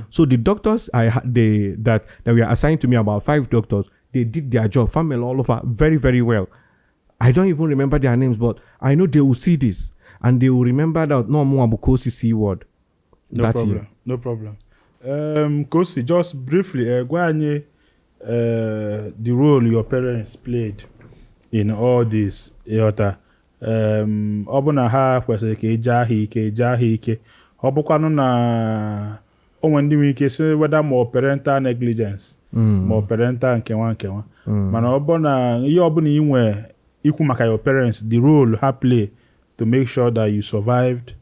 [SPEAKER 2] So the doctors that were assigned to me, about 5 doctors, they did their job, family all over, very, very well. I don't even remember their names, but I know they will see this. And they will remember that no more about Kosi C word.
[SPEAKER 1] No problem. Kosi, just briefly, the role your parents played in all this. Ọbụna ha kwesịrị ka eje aha ike. Ọ bụkwanụ na onwe ndị nwere ike si whether more parental negligence more parental nkewa. Mana ọ bụ na ihe ọbụla inwe ikwu maka your parents, the role ha play to make sure that you survived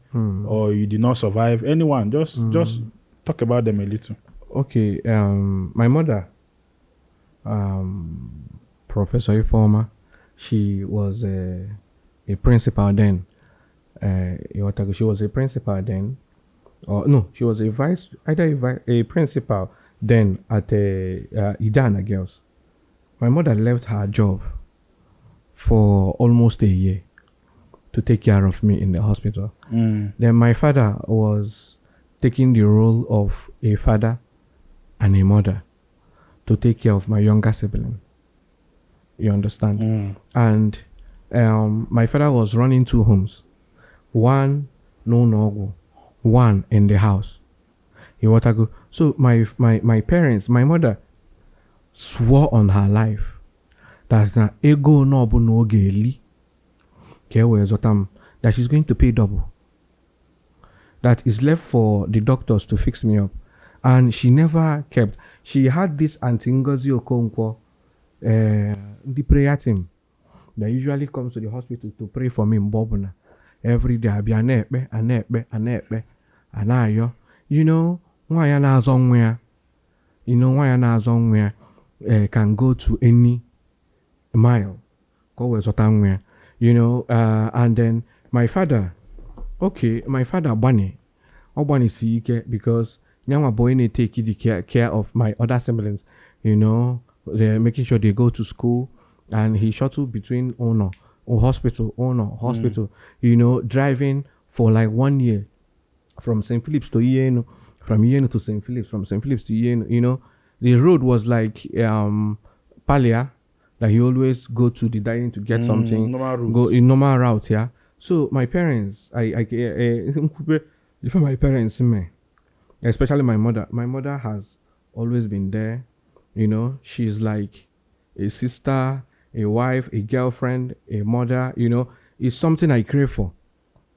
[SPEAKER 1] or you did not survive. Anyone, just talk about them a little. Okay,
[SPEAKER 2] my mother, Professor Ifoma, she was a principal then. She was a principal then. Or no, she was a principal then at Idana Girls. My mother left her job for almost a year to take care of me in the hospital. Then my father was taking the role of a father and a mother to take care of my younger sibling. You understand? And my father was running 2 homes. One, no, one in the house. So my parents, my mother swore on her life that na ego no bu no geli that she's going to pay double. That is left for the doctors to fix me up. And she never kept. She had this Auntie Ngozi Okonkwo, the prayer team that usually comes to the hospital to pray for me in Bobuna. Every day I be anepe, anayo. You know, why na somewhere. you know, why na somewhere can go to any mile. Go where somewhere, you know, and then my father Bunny. Bunny see because now my boy need take the care of my other siblings, you know, they're making sure they go to school, and he shuttle between hospital, you know, driving for like 1 year from St. Philip's to Ieno, from Ieno to St. Philip's, from St. Philip's to Ieno, you know, the road was like Palia, that he always go to the dining to get something, go in normal route, yeah. So my parents, my parents, especially my mother has always been there, you know. She's like a sister, a wife, a girlfriend, a mother, you know. It's something I crave for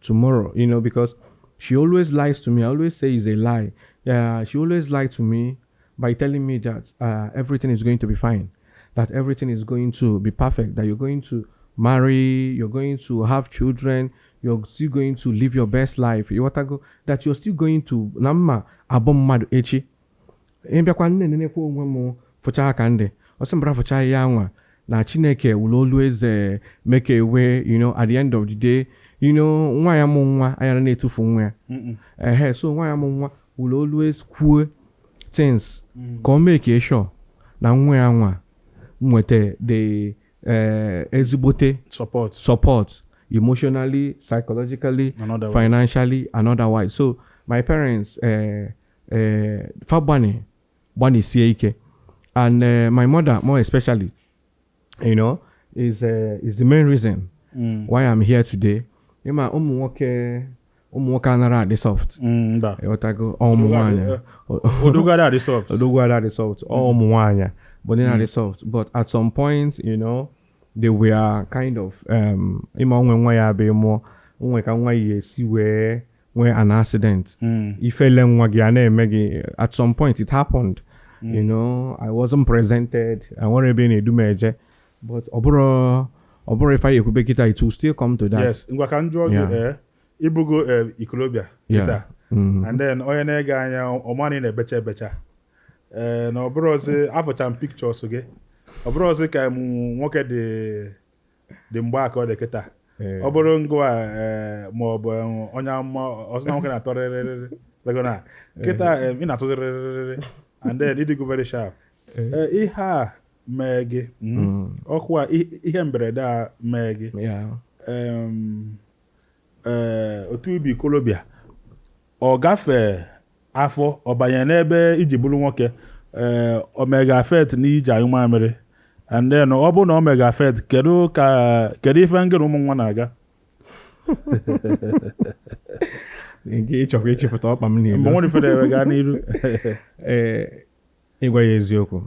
[SPEAKER 2] tomorrow, you know, because she always lies to me. I always say it's a lie. Yeah, she always lied to me by telling me that everything is going to be fine, that everything is going to be perfect, that you're going to marry, you're going to have children, you're still going to live your best life, that you're still going to namma abomadu echi embiakwa nne kwa onwe mu fụcha aka ndị osembra fụcha ya nwa na Chineke will always make a way, you know, at the end of the day, you know, nwa ya mu nwa ayara na-etufu nwa ya so nwa ya mu nwa will always kwuo things ka make sure na nwa ya nwa nwete the ezigbote support emotionally, psychologically, financially, and otherwise. So my parents Fabani Sieke, and my mother more especially, you know, is the main reason why I'm here today. Ima umuwoke anara the soft. Otago omwanya.
[SPEAKER 1] Odugada the soft.
[SPEAKER 2] Omwanya. But then the soft. But at some point, you know, they were kind of ima onwe ya be more onwe ka nwa yesi where an accident. Ifele nwa gi ana emegi. At some point it happened. You know, I wasn't presented. I wanted to be in Edumeje. But oburo if I could kita, it will still come to that.
[SPEAKER 1] Yes, ngwa kan jogo ibugo Ikolobia kita. And then oyene ga anya omani na becha. Na oburo se afocham pictures oge. Oburo se ka mu nwoke de mgba aka de kita. Oburo ngwa mo bo onya mo osna nwoke na torere legona. Kita ina torere and then it go very sharp. Iha Megi. Okwa ihe mberede a Megi. Otu ibi Ikolobia. Ọ gafe afọ ọbanye n'ebe iji bụrụ nwoke omega affect n'ije ayụma mere. And then ọ bụ na omega affect kedu ife ngere ụmụ nwa na-aga.
[SPEAKER 2] Nke ịchọkwa ịchịpụta ọkpa m n'ilu.
[SPEAKER 1] Mgbe ife na-ewe gaa n'iru.
[SPEAKER 2] Ịgwa ya eziokwu.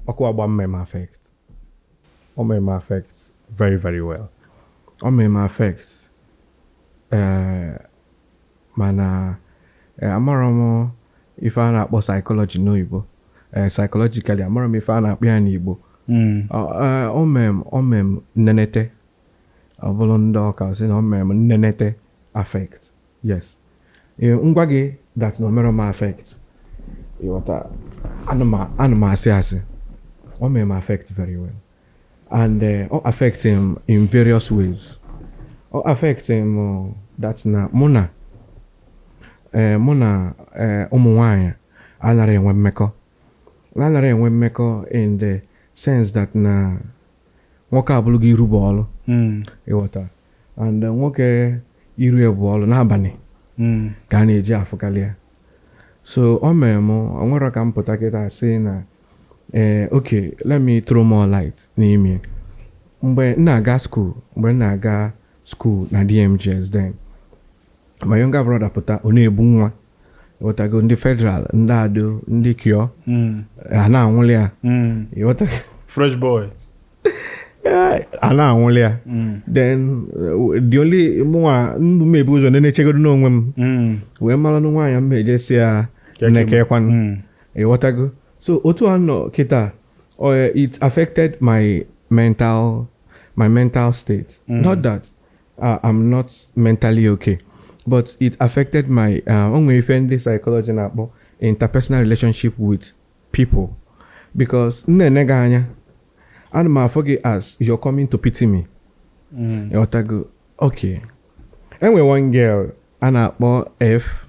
[SPEAKER 2] Ọkụ agba mmemme affect. O mmemme affect very, very well. O mmemme affect. Mana amara m ife a na-akpọ psychology n'Igbo. Psychologically amara m ife a na-akpọ ya n'Igbo. O mmemme nnenete. Ọ bụrụ ndị ọka sị na o mmemme nnenete affect. Yes. Ngwa gị that no mere m affect. Ịghọta anụ m asị. Or may affect very well, and or affect him in various ways. Or affect him that's na muna umuwanya anara enwe mmekọ in the sense that na nwoke abụlụgo iru bọọlụ ịghọta, and nwoke iru bọọlụ n'abalị ka a na-eji afụkalị ya. So o mee m onwere ka m pụta kịta sị na okay, let me throw more light n'ime. Mgbe m na-aga school na DMGS, then my younger brother pụta ọ na-ebu nwa ịghọtago, ndị federal, ndị ado, ndị kio a na-anwụli ya ịghọta,
[SPEAKER 1] fresh boy
[SPEAKER 2] a na-anwụli ya. Then the only ndụ m ebu ụzọ na-echegodo n'onwe m wee mara na nwaanyị m ejesi ya nnekekwan ịghọtago. So otu ano kita it affected my mental state. Not that I'm not mentally okay, but it affected my only friendly psychology na interpersonal relationship with people because nnenega anya ana m afọ gị as you're coming to pity me. Ịghọtago? Okay. Enwe one girl a na-akpọ F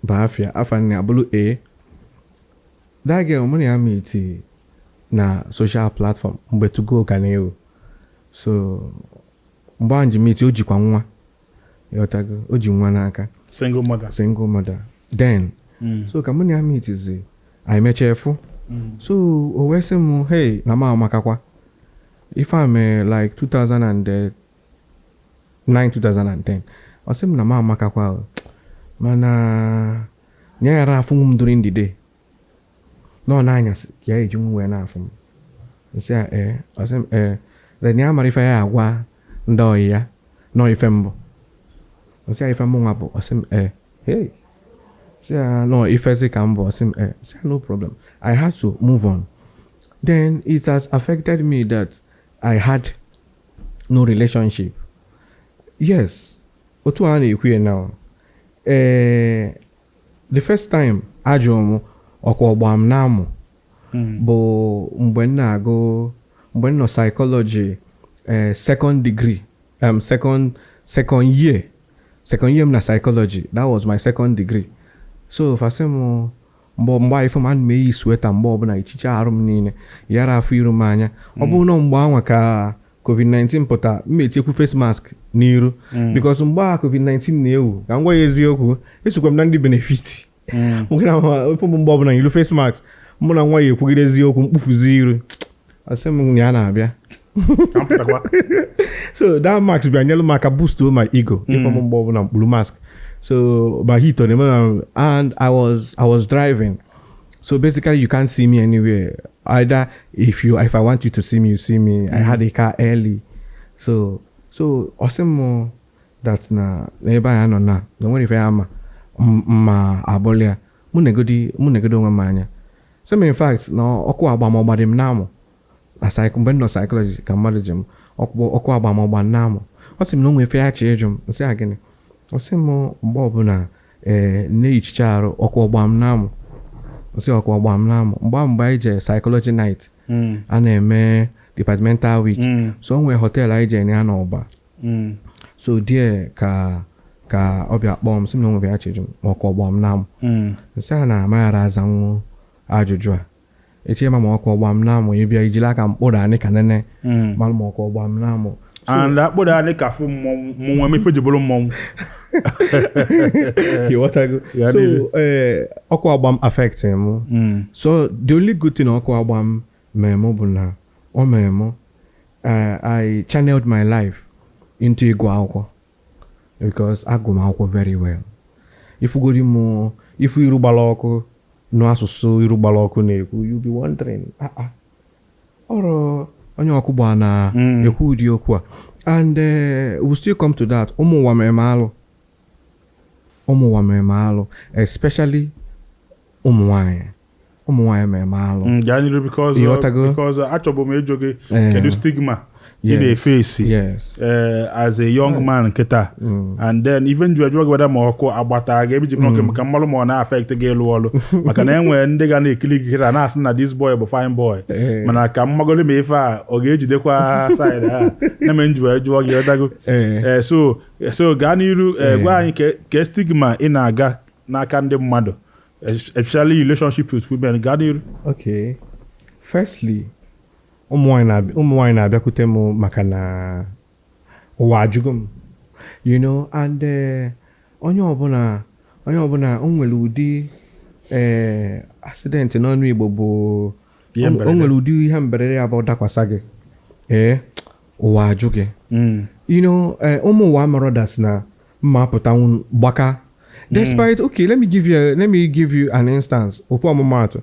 [SPEAKER 2] Bafia afa nne abụrụ A. That girl mụ na ya meet na social platform mgbe tugo ka na-ewu. So mgbe anyị meet o jikwa nwa. Ịghọtago? O ji nwa n'aka. Single mother. Then so ka mụ na ya meet zi anyị mechaa efu. So o wee sị m hey na ma amakakwa. If I'm like 2009 2010 ọ sị m na ma amakakwa mana nye yara afụ m during the day nọ n'anyasị ka ya eji m wee na-afụ m nsị a ọ sị m then ya mara ife ya agwa ndị ọyị ya nọ ife mbụ nsị a ife mbụ nwa bụ ọ sị m hey sị a nọ ifezi ka mbụ ọ sị m sị a no problem I had to move on. Then it has affected me that I had no relationship. Yes, otu a na-ekwu now. The first time ajọ m ọkwa ọgba m na-amụ bụ mgbe m na-agụ mgbe m nọ psychology second degree second year m na psychology. That was my second degree. So fasị m mgbe anyị fọm ana m eyi sweta mgbe ọbụla ichicha arụ m niile yara afọ iru m anya ọ bụrụ na mgbe anwa ka COVID-19 pụta m etiekwu face mask n'iru because mgbe a COVID-19 na-ewu ka m gwa ya eziokwu esokwa m na ndị benefit mgbe ọbụla iru face mask mụ na nwa ya ekwugide eziokwu mkpufuzi iru asị m ya na-abịa so that mask bịa nyelu m aka boost my ego ịfọm mgbe ọbụla mkpuru mask. So my heat on him and I was driving. So basically you can't see me anywhere. Either if I want you to see me, you see me. I had a car early. So awesome that na ebe ya nọ na nwere ife ama ma abolia mụ negodi onwe m anya. So in fact na ọkụ agbamọgba dị m na-amụ na mgbe nọ psychology ka mmadụ ji m ọkụ agbamọgba na-amụ ọ sị m na onwe ife ya chi ịjụ m nsị a gịnị ọ sị m mgbe ọbụla na-ehicha arụ ọkụ ọgba m na-amụ mgbe anyị je psychology night a na-eme departmental week so o nwere hotel anyị je ya n'ọba so die ka ọ bịa kpọọ m sị m na onwe ya chi ịjụ m ọkụ ọgba m na-amụ nsị a na-amaghara azanwu ajụjụ a eche ma ọkụ ọgba m na-amụ ịbịa ijila aka mkpụrụ anị ka nene malụ ma ọkụ ọgba m na-amụ
[SPEAKER 1] and akpụrụ anị ka fụ mmọnwụ eme ife ji bụrụ mmọnwụ.
[SPEAKER 2] So ọkụ agba m affect m. So the only good thing ọkụ agba m mere m bụ na ọ mere m I channeled my life into ịgụ akwụkwọ because agụ m akwụkwọ very well. Ifugodi m ifu iru gbara ọkụ n'asụsụ iru gbara ọkụ na-ekwu you be wondering ọrụ onye ọkụ gba na ekwu ụdị okwu a and we still come to that ụmụ ụwa mere m alụ especially ụmụ nwanyị mere m alụ
[SPEAKER 1] because achọbụ m ịjụ gị kedu stigma ị na-efe esi as a young man nkịta and then even jụọ gị weda ma ọkụ agbata ga ebiji m maka mmalụ ma ọ na-affect gị ịlụ ọlụ maka na enwere ndị ga na-ekili gị kịta na-asị na this boy bụ fine boy mana ka mmagolu ma ife a ọ ga-ejidekwa side ha na-eme njụọ jụọ gị ọdago so gaa n'iru gwa anyị ke stigma ị na-aga n'aka ndị mmadụ especially relationship with women gaa n'iru.
[SPEAKER 2] Okay, firstly ụmụ nwanyị na-abịakwute m maka na ụwa ajụgo m and onye ọbụla o nwere ụdị accident n'ọnụ Igbo bụ o nwere ụdị ihe mberede abụọ dakwasa gị ụwa ajụ gị ụmụ ụwa mara dat na mma apụta gbaka despite okay let me give you an instance ofu ọmụmatụ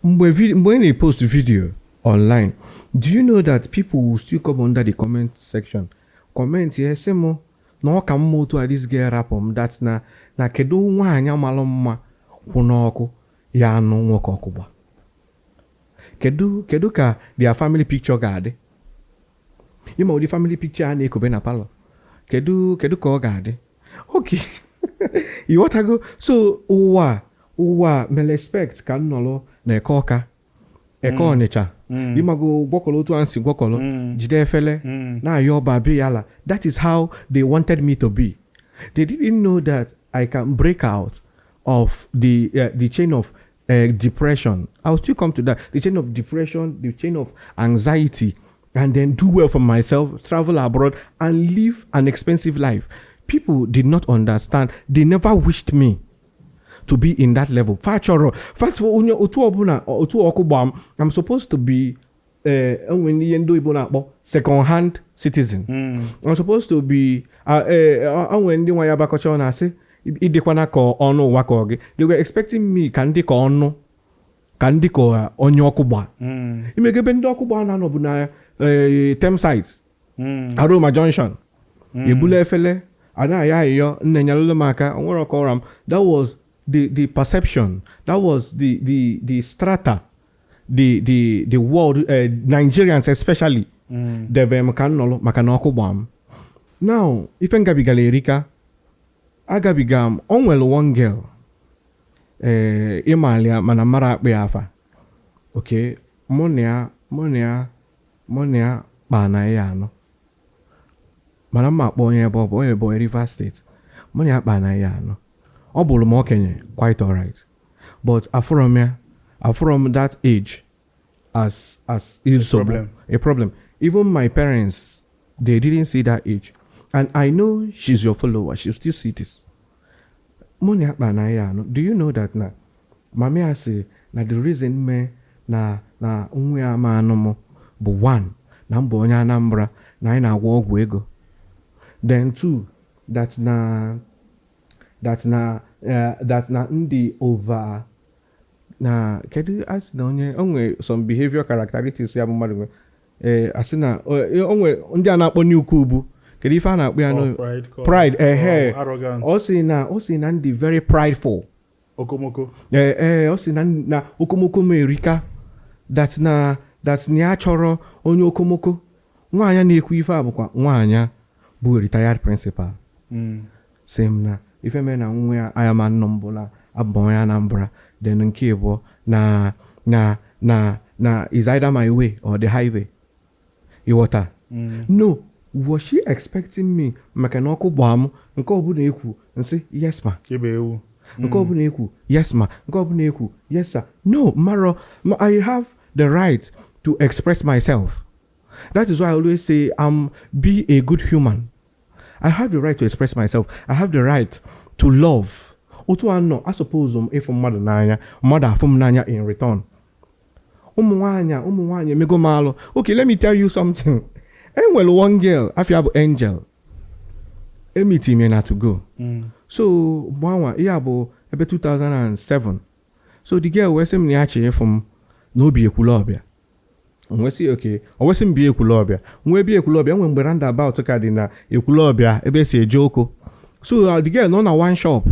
[SPEAKER 2] mgbe ị na-post video online. Do you know that people will still come under the comment section? Comment here, say mo na ọ ka mma otu a this girl rap that na kedu nwaanyị amalụ mma kwụ n'ọkụ ya anụ nwoke ọkụgba. Kedu ka their family picture ga-adị? Ịma ụdị family picture a na-ekobe na palọ. Kedu ka ọ ga-adị? Okay. You what I go? So ụwa may expect ka nnọrọ na eke ọka eke ọnịcha ịmago gwọkọrọ otu ansi gwọkọrọ jide efele na-ayọ ọba bi ala. That is how they wanted me to be. They didn't know that I can break out of the chain of depression. I'll still come to that. The chain of depression, the chain of anxiety, and then do well for myself, travel abroad, and live an expensive life. People did not understand. They never wished me to be in that level. First of all, I'm supposed to be second-hand citizen. I'm supposed to be they were expecting me kandi ko onye okugba imegebe ndị okugba na no na term site Aroma Junction ebule efele ana ya yo nnenyalu maka onwere okoram. That was the perception, that was the strata, the world, Nigerians especially debe maka na okugba. Now ife ngabigala erika agabigam onwere one girl imalia mana mara akpe afa. Okay, monia bana ya no mana ma akpo onye boy River State monia bana ya no obulu mo okenye quite all right, but from that age as is a problem. Even my parents, they didn't see that age, and I know she's your follower, she still see this. Do you know that na mami ase na the reason me na unwe ama anomo bu one na mbo onye Anambra na ina agwo ogwu ego. Then two, that na ndi over na kedu as na onwe some behavior characteristics ya mmadụ asina onwe ndị a na-akpọ ni ukubu. Kedu ife a na-akpọ ya no pride
[SPEAKER 1] arrogance.
[SPEAKER 2] O si na ndị very prideful.
[SPEAKER 1] Okomoko.
[SPEAKER 2] O si na okomoko merika that na ya chọrọ onye okomoko. Nwaanya na-ekwu ife abụkwa nwaanya bụ retired principal. Same na ife me na nwa ya ayama nnombula abụọ ya Anambra. Then nke bụ na is either my way or the highway. Iwota. No. Was she expecting me maka na ọkụ gbaa m nke ọbụla ekwu nsị yes ma
[SPEAKER 1] Kebe ewu.
[SPEAKER 2] nke ọbụla ekwu yes ma nke ọbụla ekwu yes sir. No, Maro, I have the right to express myself. That is why I always say be a good human. I have the right to express myself. I have the right to love. Otu anọ, I suppose ịfụ mmadụ n'anya, mmadụ afụ m n'anya in return. Ụmụ nwaanyị mego malụ. Okay, let me tell you something. Well, one girl, afia bu Angel, meeting me not to go. So, Bwawa, yabo, ebe 2007. So the girl was me actually from no be a kulobia. We see okay, I wasn't be a kulobia. We be a kulobia when we ran about to Kadina, a kulobia, ebe say joko. So the girl no na one shop.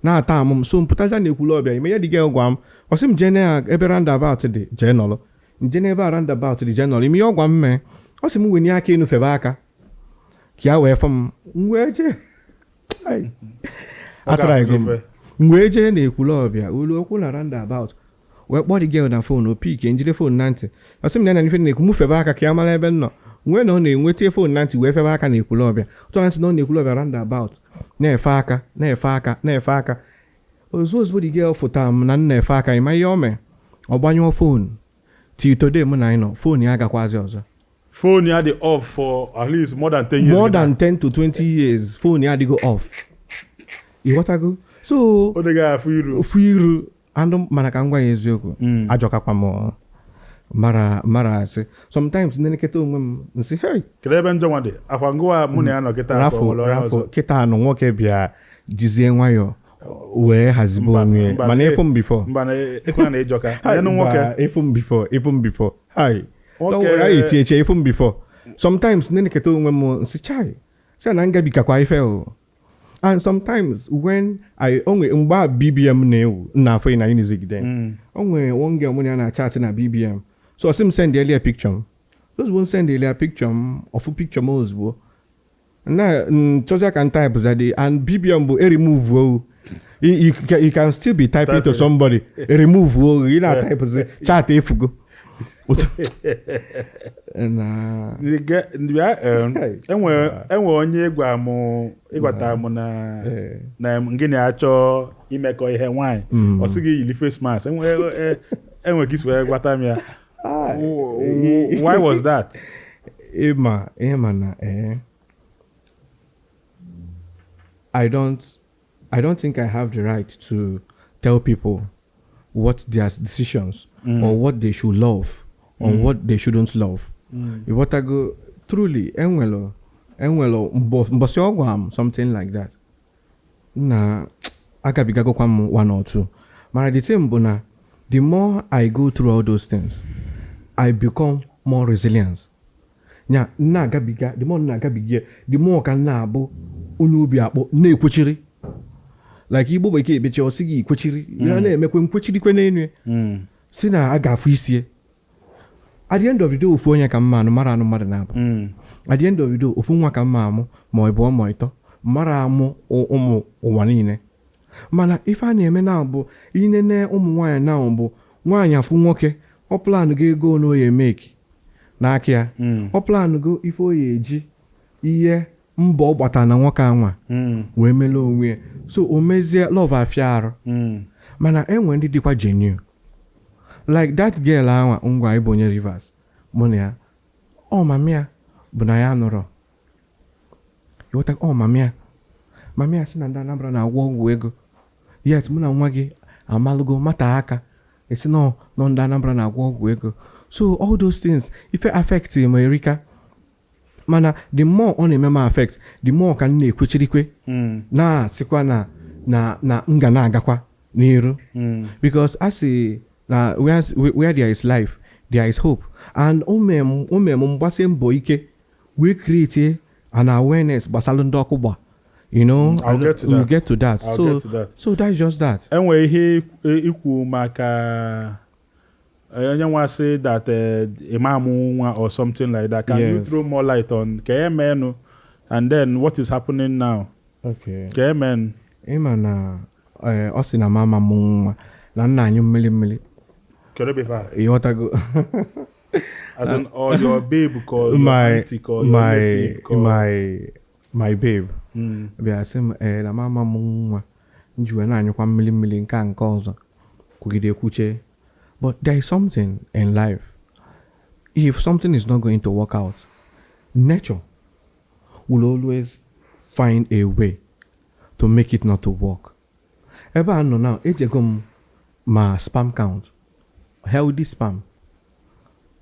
[SPEAKER 2] Na time so putaza ne kulobia. Me the girl gwam. Osim general ebe ran about the general. General ran about the general. Me gwam me. Osi mu weni aka enu febe aka kia wee fam ngweje atara ego ngweje na ekwulobia ulu okwu na roundabout wee kpọ the girl na phone o pick njide phone na ntị osi m na ife na ekwu mu febe aka kia mara ebe nọ nwe na ọ na-enweta phone na ntị wee febe aka na ekwulobia otu ansi na ọ na-ekwulobia roundabout na-efe aka ozugbo the girl fụta m na na-efe aka ịma ihe ome ọ gbanyụọ phone till today m na ịnọ phone ya agakwazi ọzọ.
[SPEAKER 1] Phone had it off for at least more than 10 years.
[SPEAKER 2] More than 10 to 20 years. Phone had to go off. You what I go? So,
[SPEAKER 1] oh, the guy
[SPEAKER 2] Fuiru. And manakangwa eziokwu. Ajoka kwa mo. Mara say. Sometimes nene keto say hey.
[SPEAKER 1] Kreben jomade. Afangwa mune ano kita.
[SPEAKER 2] Rafo kita ano nwoke bia dizie nwayo. Where has been man even before.
[SPEAKER 1] Mbana ekwana na ejoka. Yanu nwoke
[SPEAKER 2] even before. Hi. Okay. Even before. Sometimes nene keto mo say chai. Say na ngabi kwa ife o. And sometimes when I only mba BBM na for na unizik then. Only one girl money na chat na BBM. So I send earlier picture. Those won't send earlier picture of a picture most bo. Na choose can type that and BBM bo remove wo. you can still be typing to somebody. Remove. You know, type chat if go.
[SPEAKER 1] enwe onye ịgwata m na gịnị achọ imekọ ihe nwaanyị ọ sị gị yili face mask enwe ka isi wee gwata m ya why was that?
[SPEAKER 2] Ịma na I don't think I have the right to tell people what their decisions or what they should love or what they shouldn't love. If what I go truly, enwelo, mbosi ogwam something like that. Na agabiga go kwam 1 or 2. But the thing bona, the more I go through all those things, I become more resilient. Nya na agabiga, the more na agabiga, the more kan na abo onye obi akpọ na ekwechiri. Like Igbo bekee beche osigi ikwechiri. Ya na emekwe nkwechiri kwe n'enu. Si na agafu isie. At the end of the day, ofu onye ka mma anụ mara anụ mmadụ na-abụ. At the end of the day, ofu nwa ka mma amụ ma ọ bụ ma ịtọ mara amụ ụmụ ụwa niile. Mana ife a na-eme na bụ inene ụmụ nwaanyị na bụ nwaanyị afụ nwoke ọ plan go ego na oye make n'aka ya. Ọ plan go ife oye eji ihe mbọ ọ gbata na nwoke anwa wee mele onwe. So o mezie love afia arụ. Mana enwe ndị dịkwa genuine. Like that girl anwa ngwa ibonye Rivers mụna ya mamia bụ na ya nụrụ yota mamia si na ndị Anambra na-agwọ ọgwụ ego yet mụ na nwa gị amalụgo mata aka esi nọ ndị Anambra na-agwọ ọgwụ ego. So all those things ife affect America. Mana the more ọ na-eme ma affect the more ka na-ekwechirikwe na sikwa na nga na-agakwa n'iru because as now, where there is life, there is hope. And mgbase mbọ ike we create an awareness gbasara ndị ọkụgba. You know, we'll get to that. So that's just that.
[SPEAKER 1] Enwe ihe ikwu maka onye nwa say that imam nwa or something like that. Can you throw more light on KMN and then what is happening now?
[SPEAKER 2] Okay.
[SPEAKER 1] KMN.
[SPEAKER 2] Ima na ọ sị na mama m nwa na nna anyị mmiri. You want to go?
[SPEAKER 1] As in, or your babe called
[SPEAKER 2] my
[SPEAKER 1] auntie called
[SPEAKER 2] my babe. Bia say na mama mu njuwe na anyukwa mmili nka ọzọ kwugide kwuche. But there is something in life. If something is not going to work out, nature will always find a way to make it not to work. Ebe anọ now ejegom ma spam count. Healthy spam.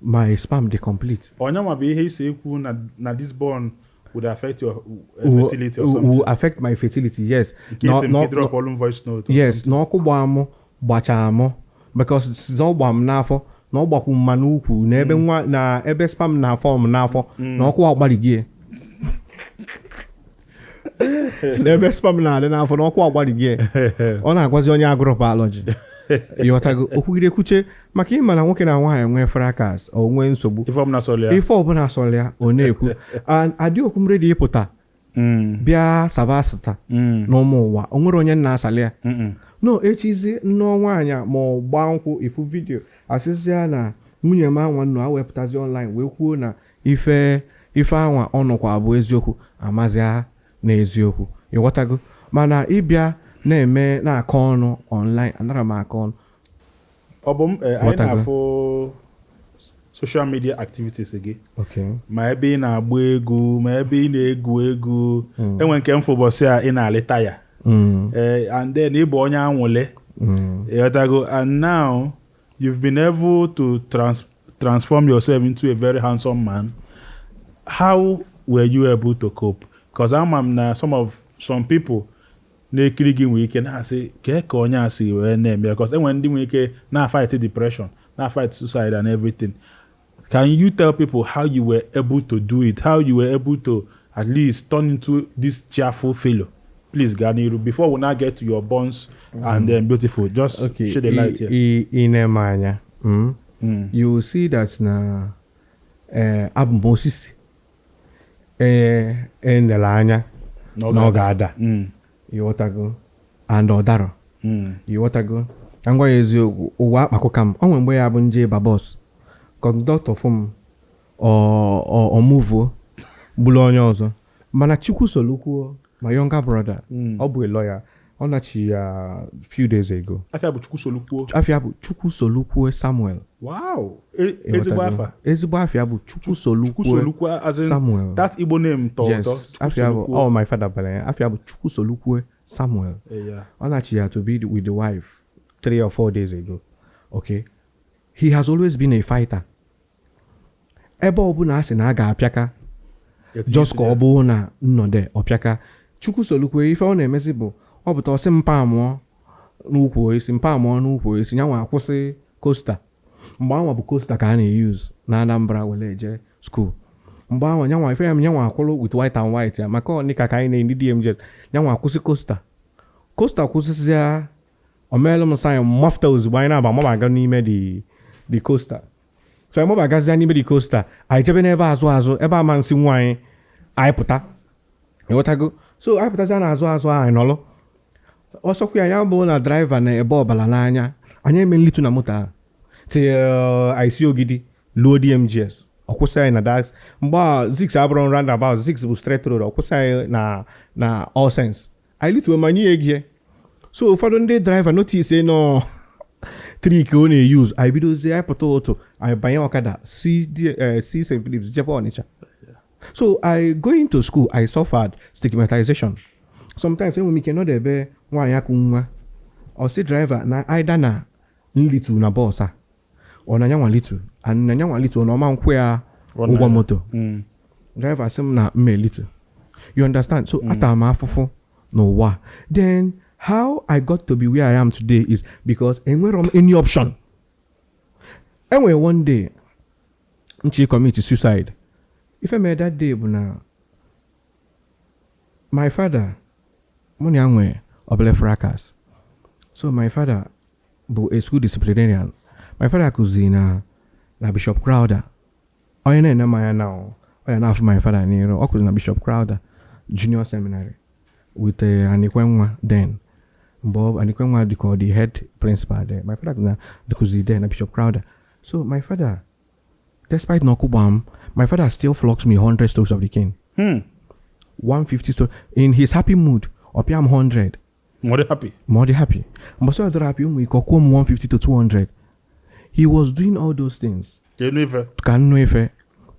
[SPEAKER 2] My spam they complete.
[SPEAKER 1] Onyama be ihe ise ekwu na this born would affect your fertility or something.
[SPEAKER 2] Will affect my fertility, yes.
[SPEAKER 1] In case no drop volume voice note.
[SPEAKER 2] Yes, no kubamu bachamo because so bam nafo no gbaku manuku na ebe nwa na ebe spam na form nafo no ku agbaligie. Na ebe spam na de nafo no ku agbaligie. Ona agwazi onye agro biology. Yotago okwugide kuche maka ịma na nwoke na nwaanyị nwee fracas o nwee nsogbu ife ọbụla sọlịa ọ na-ekwu adị okwum ready ịpụta bịa sabasita n'ụmụ ụwa o nwere onye na-asalịa no echizi nnọọ nwaanyị ma ọ gbaa nkwụ ifu vidio asịsịa na nwunye m anwa nnọọ awepụtazi online wee kwuo na ife anwa ọnụkwa bụ eziokwu amazịa na eziokwu ịghọtago mana ịbịa na-eme na-akọ ọnụ online anara m akọ ọnụ
[SPEAKER 1] ọbụm anyị na-afụ social media activities gị ma ebe ị na-agba egwu ma ebe ị na-egwu egwu enwe nke mfụbọsị a ị na-alịta ya and then ịbụ onye anwụle and now you've been able to transform yourself into a very handsome man. How were you able to cope? Because I'm na some people na-ekiri gị nwere ike na-asị ka onye asị wee na-eme because enwere ndị nwere ike na-fight depression, na-fight suicide and everything. Can you tell people how you were able to do it? How you were able to at least turn into this cheerful fellow? Please, Ganiru, before we now get to your bonds and then beautiful, just shed the light here.
[SPEAKER 2] In Emanya, you see that na Moses in the Lanya no gada. You want to go and ọdara ịghọtago ka ngwa ya eziokwu ụwa akpakọ ka m o nwere mgbe ya bụ nje babos kọndọktọ fụm ọmụvuo bụrụ onye ọzọ mana Chukwu Solukwuo my younger brother ọ bụ a lawyer ọ nachi ya few days ago
[SPEAKER 1] afia bụ Chukwu Solukwuo
[SPEAKER 2] Chukwu Solukwuo Samuel
[SPEAKER 1] wow ezigbo afia bụ Chukwu Solukwuo
[SPEAKER 2] as in Samuel
[SPEAKER 1] that Igbo name
[SPEAKER 2] yes afia bụ my father bala afia bụ Chukwu Solukwuo Samuel ọ nachi ya to be with the wife 3 or 4 days ago okay he has always been a fighter ebe ọbụla asị na a ga-apịaka just ka ọ bụ na nnọdụ ọpịaka Chukwu Solukwuo ife ọ na-emezi bụ ọ pụta ọsị mpa amụọ n'ukwu esi nyanwa akwụsị costa mgbe anwa bụ costa ka a na-eyuz na Anambra wele eje school mgbe anwa nyanwa ife ya nyanwa akwụlụ with white and white ya maka ọnika ka anyị na-endi DMJ nyanwa akwụsị costa kwụsịsịa omelụ m sayị mafta ozugbo anyị na-aba mabaga n'ime the costa so anyị mabagazia n'ime the costa anyị jebe n'ebe azụ ebe ama nsị nwaanyị anyị pụta ịghọtago so anyị pụtazia na azụ anyị nọlụ ọsọkwa ya bụ na draiva na ebe ọbala n'anya anyị eme nlitu na moto ahụ tinye isi ogidi luo DMGS ọkwụsị anyị na dax mgbe a Zix abụrụ roundabout Zix bụ straight road ọkwụsị anyị na all sense anyị lituo ma nye egie so ụfọdụ ndị draiva notice nọ trik ọ na-eyuz anyị bidozie anyị pụta ụtụ anyị banye ọkada si St. Phillips jebe Ọnịcha so I going to school I suffered stigmatization sometimes enwere m ike nọdụ ebe nwaanyị akụ nwa ọsị driver na aida na nlitu na bọs a ọ na nyanwa litu and na nyanwa litu na ọma nkwe ya ụgwọ moto driver sị m na mmelitu you understand so ata m afụfụ n'ụwa then how I got to be where I am today is because enwere m any option enwere one day nchi commit suicide ife mere that day bụ na my father mụ ya nwe obele fracas so my father bụ a school disciplinarian my father kụzi na Bishop Crowder onye na-ene mmanya na onye na-afụ my father n'iru ọ kụzi na Bishop Crowder Junior Seminary with Anikwenwa then mgbe Anikwenwa dịka the head principal there my father kụzi there na Bishop Crowder so my father despite n'ọkụgbam my father still flogs me 100 strokes of the cane 150 strokes in his happy mood ọpịa m 100 more happy mgbe so ọdọrọ happy ụmụ ike ọkwụọ m 150 to 200 he was doing all those things ka nnụ efe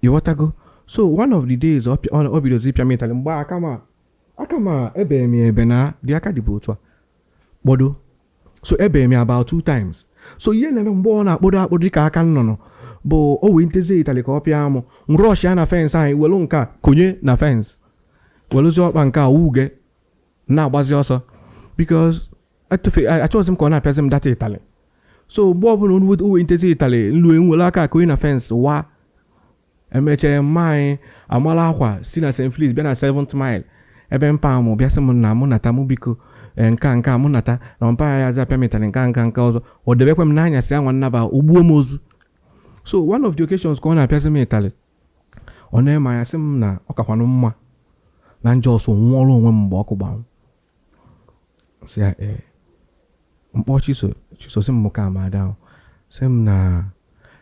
[SPEAKER 2] ịghọtago so one of the days ọ bidozi ịpịa m ịtalị mgbe aka ma ebe m ebe na dị aka dịbụ otu a kpọdo so ebe m about 2 times so ihe na-eme mgbe ọ na-akpọdo dịka aka nnụnụ bụ o wee ntezi ịtalị ka ọ pịa m nrọsh ya na fensị anyị welu nka konye na fensị weluzi ọkpa nke a wuge na-agbazi ọsọ because achọghịzi m ka ọ na-apịazi m data ịtalị so mgbe ọbụla o wee ntezi ịtalị nlue nwere aka konye na fensị wa emechee mma anyị amala akwa si na St. Phillips bịa na 7th mile ebe mpa mụ bịasị m na mụ nata mụ biko nka mụ nata na mpa ya aza apịa m ịtalị nka ọzọ ọ debekwa m n'anyasị anwa nnaba ugbuo m ozu so one of the occasions ka ọ na-apịazi m ịtalị ọ na-eme anya sị m na ọ kakwanụ mma na njọ ọsọ nwụọrọ onwe m mgbe ọkụ gbara sị ya mkpọ chisosi m ka ma ada sị m na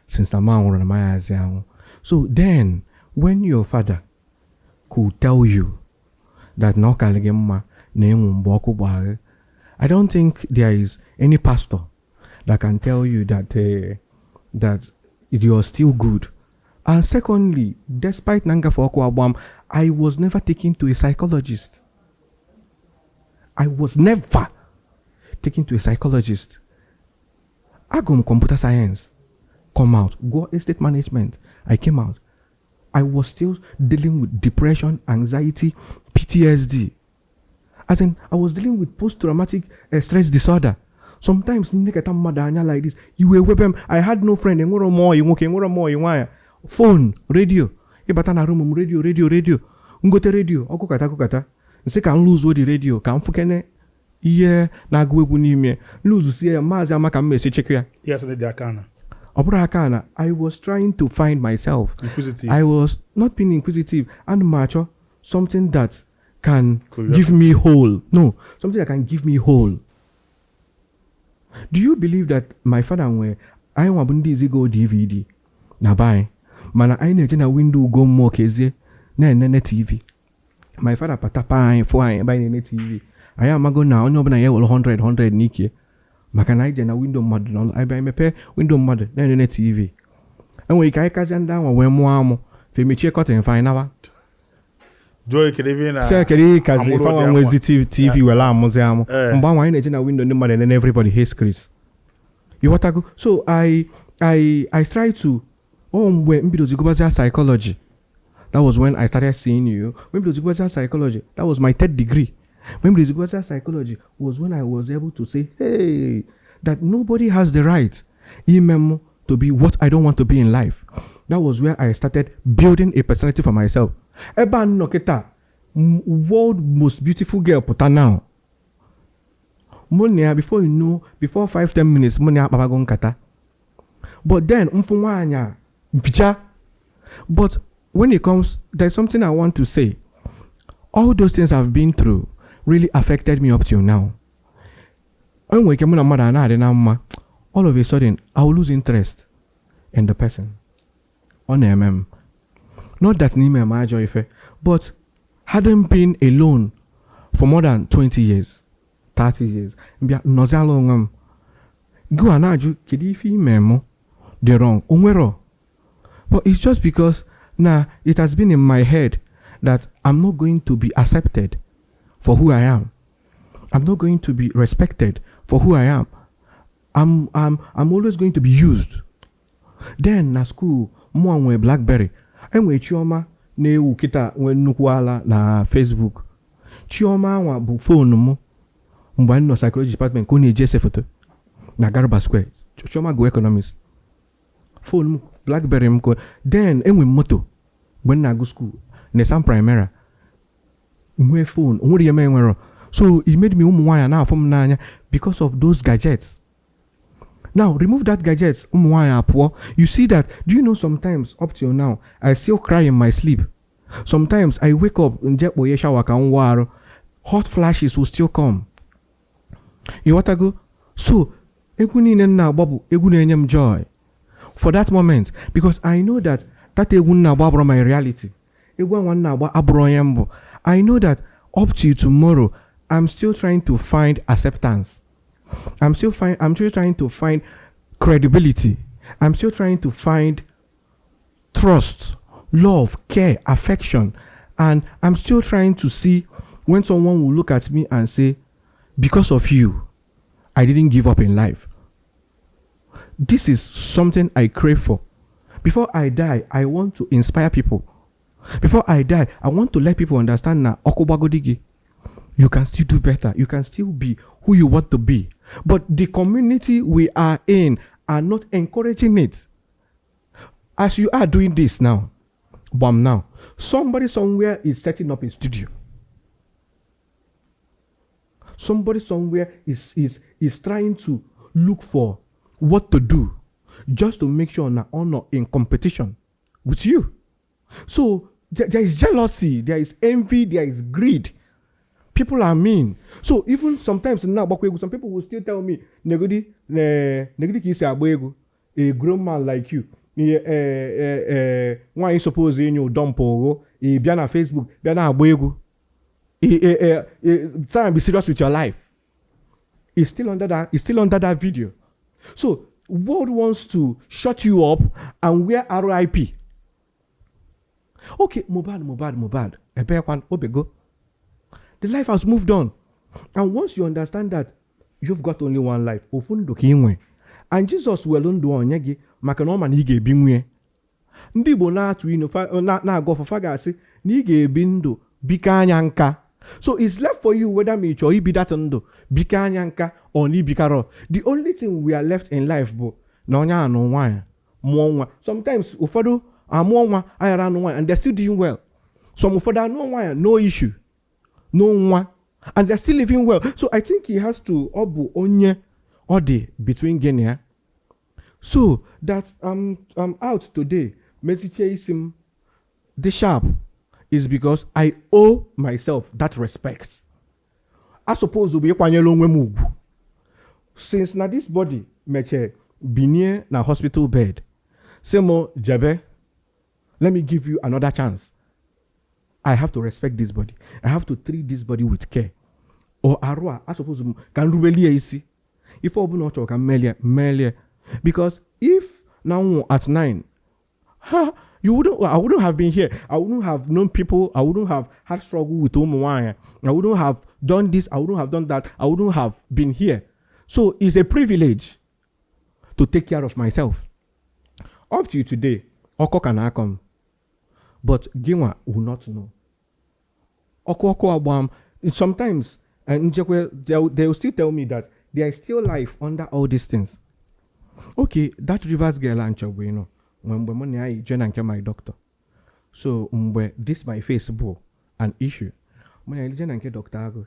[SPEAKER 2] since na ma nwụrụ na ma ya azị anwụ so then when your father could tell you that na ọ karị gị mma na ịnwụ mgbe ọkụ gbara I don't think there is any pastor that can tell you that you're still good. And secondly, despite nangafe ọkụ agbam, I was never taken to a psychologist. I was never taken to a psychologist. Agum computer science, come out. Go estate management, I came out. I was still dealing with depression, anxiety, PTSD. As in, I was dealing with post-traumatic stress disorder. Sometimes, like this, you were weapon. I had no friend. Phone, radio. Ibatana room, radio. Ngote radio. Okukata. Nse can lose the radio. Can fukene. Iye na agwegwu n'ime. Lose sie maazi amaka mmesi chekwa.
[SPEAKER 1] Yes, they akana.
[SPEAKER 2] Obura akana. I was trying to find myself.
[SPEAKER 1] Inquisitive.
[SPEAKER 2] I was not being inquisitive and mature. Something that can give me whole. No, something that can give me whole. Do you believe that my father were I want to go DVD na buy mana I need na window go more keze na TV. My father patapa for I buy na TV. I am go na onye obana ye 100 nike. Maka na ije na window mod no I buy me pay window mod na TV. And we kai kazi anda we mo amo fe me check out and find na
[SPEAKER 1] Joy kede na
[SPEAKER 2] say kede kazi fa wan we TV wala amoze amo. Mba wan na window ni mod and then everybody hates Chris. You what I go? So I try to when to go back psychology. That was when I started seeing you. When to go back psychology, that was my 3rd degree. When to go back psychology was when I was able to say, hey, that nobody has the right to be what I don't want to be in life. That was where I started building a personality for myself. Eba noketa, world most beautiful girl puta now. Monia, before you know, before 5-10 minutes, Monia Babagon Kata. But then, but when it comes, there's something I want to say. All those things I've been through really affected me up till now. All of a sudden, I'll lose interest in the person. On not that Nime Majoife, but hadn't been alone for more than 20 years. 30 years. Nozalongam. Go anaju kidifi memo. The wrong. Umwero. But it's just because now it has been in my head that I'm not going to be accepted for who I am. I'm not going to be respected for who I am. I'm always going to be used. Then na school, mo anwe BlackBerry. Enwe chioma ne ukita we nukwala na Facebook. Chioma wa bu phone mo. Mba no psychology department ko ni JS photo na Garba Square. Chioma go economics. Phone BlackBerry mko. Then enwe moto when na go school. Nesam Primera. Mwe phone. Onwere yeme enwero. So it made me umwanya now from nanya because of those gadgets. Now remove that gadgets. Umwanya poor. You see that? Do you know sometimes up till now I still cry in my sleep. Sometimes I wake up and hot flashes will still come. You what I go? So eguni na babu eguni enyem joy for that moment because I know that eguni na babu my reality. Eguni na babu abro. I know that up to tomorrow I'm still trying to find acceptance. I'm still trying to find credibility. I'm still trying to find trust, love, care, affection. And I'm still trying to see when someone will look at me and say, because of you, I didn't give up in life. This is something I crave for. Before I die, I want to inspire people. Before I die, I want to let people understand that Okobagodigi, you can still do better. You can still be who you want to be. But the community we are in are not encouraging it. As you are doing this now, now, somebody somewhere is setting up a studio. Somebody somewhere is trying to look for what to do just to make sure na honor in competition with you. So there is jealousy, there is envy, there is greed. People are mean. So even sometimes now, some people will still tell me, Negudi kisi abwegu, a grown man like you. Why you suppose you dump ogo? Biana Facebook, biana abwegu. Try and be serious with your life. It's still under that video. So world wants to shut you up and wear RIP. Okay, Mobad. Ebekwan obego. The life has moved on. And once you understand that you've got only one life, and Jesus will undo onyegi makanoma nige bimwe. Ndi bo na atu na go for fagasi nige bindo bikanyanka. So it's left for you whether me or be that ndo bikanyanka or ni bikaro. The only thing we are left in life, bo nonya no one more. Sometimes ufado are more ayara no one and they're still doing well. Some ufado no one no issue. No one, and they're still living well. So I think he has to obu onye ode between Guinea. So that I'm out today. Message him the sharp is because I owe myself that respect. I suppose to be a since na this body meche binye na hospital bed. Semo Jabe, let me give you another chance. I have to respect this body. I have to treat this body with care. Or arwa, I suppose can rubeli isi. If obu no can melia. Because if now at 9, I wouldn't have been here. I wouldn't have known people. I wouldn't have had struggle with Umuwanya. I wouldn't have done this. I wouldn't have done that. I wouldn't have been here. So it's a privilege to take care of myself. Up to you today, Oko can come. But Ginwa will not know. Oko Abwam, sometimes, and they will still tell me that there is still life under all these things. Okay, that reverse girl and you when money I join and my doctor. So this my Facebook an issue. When I join and doctor Ago.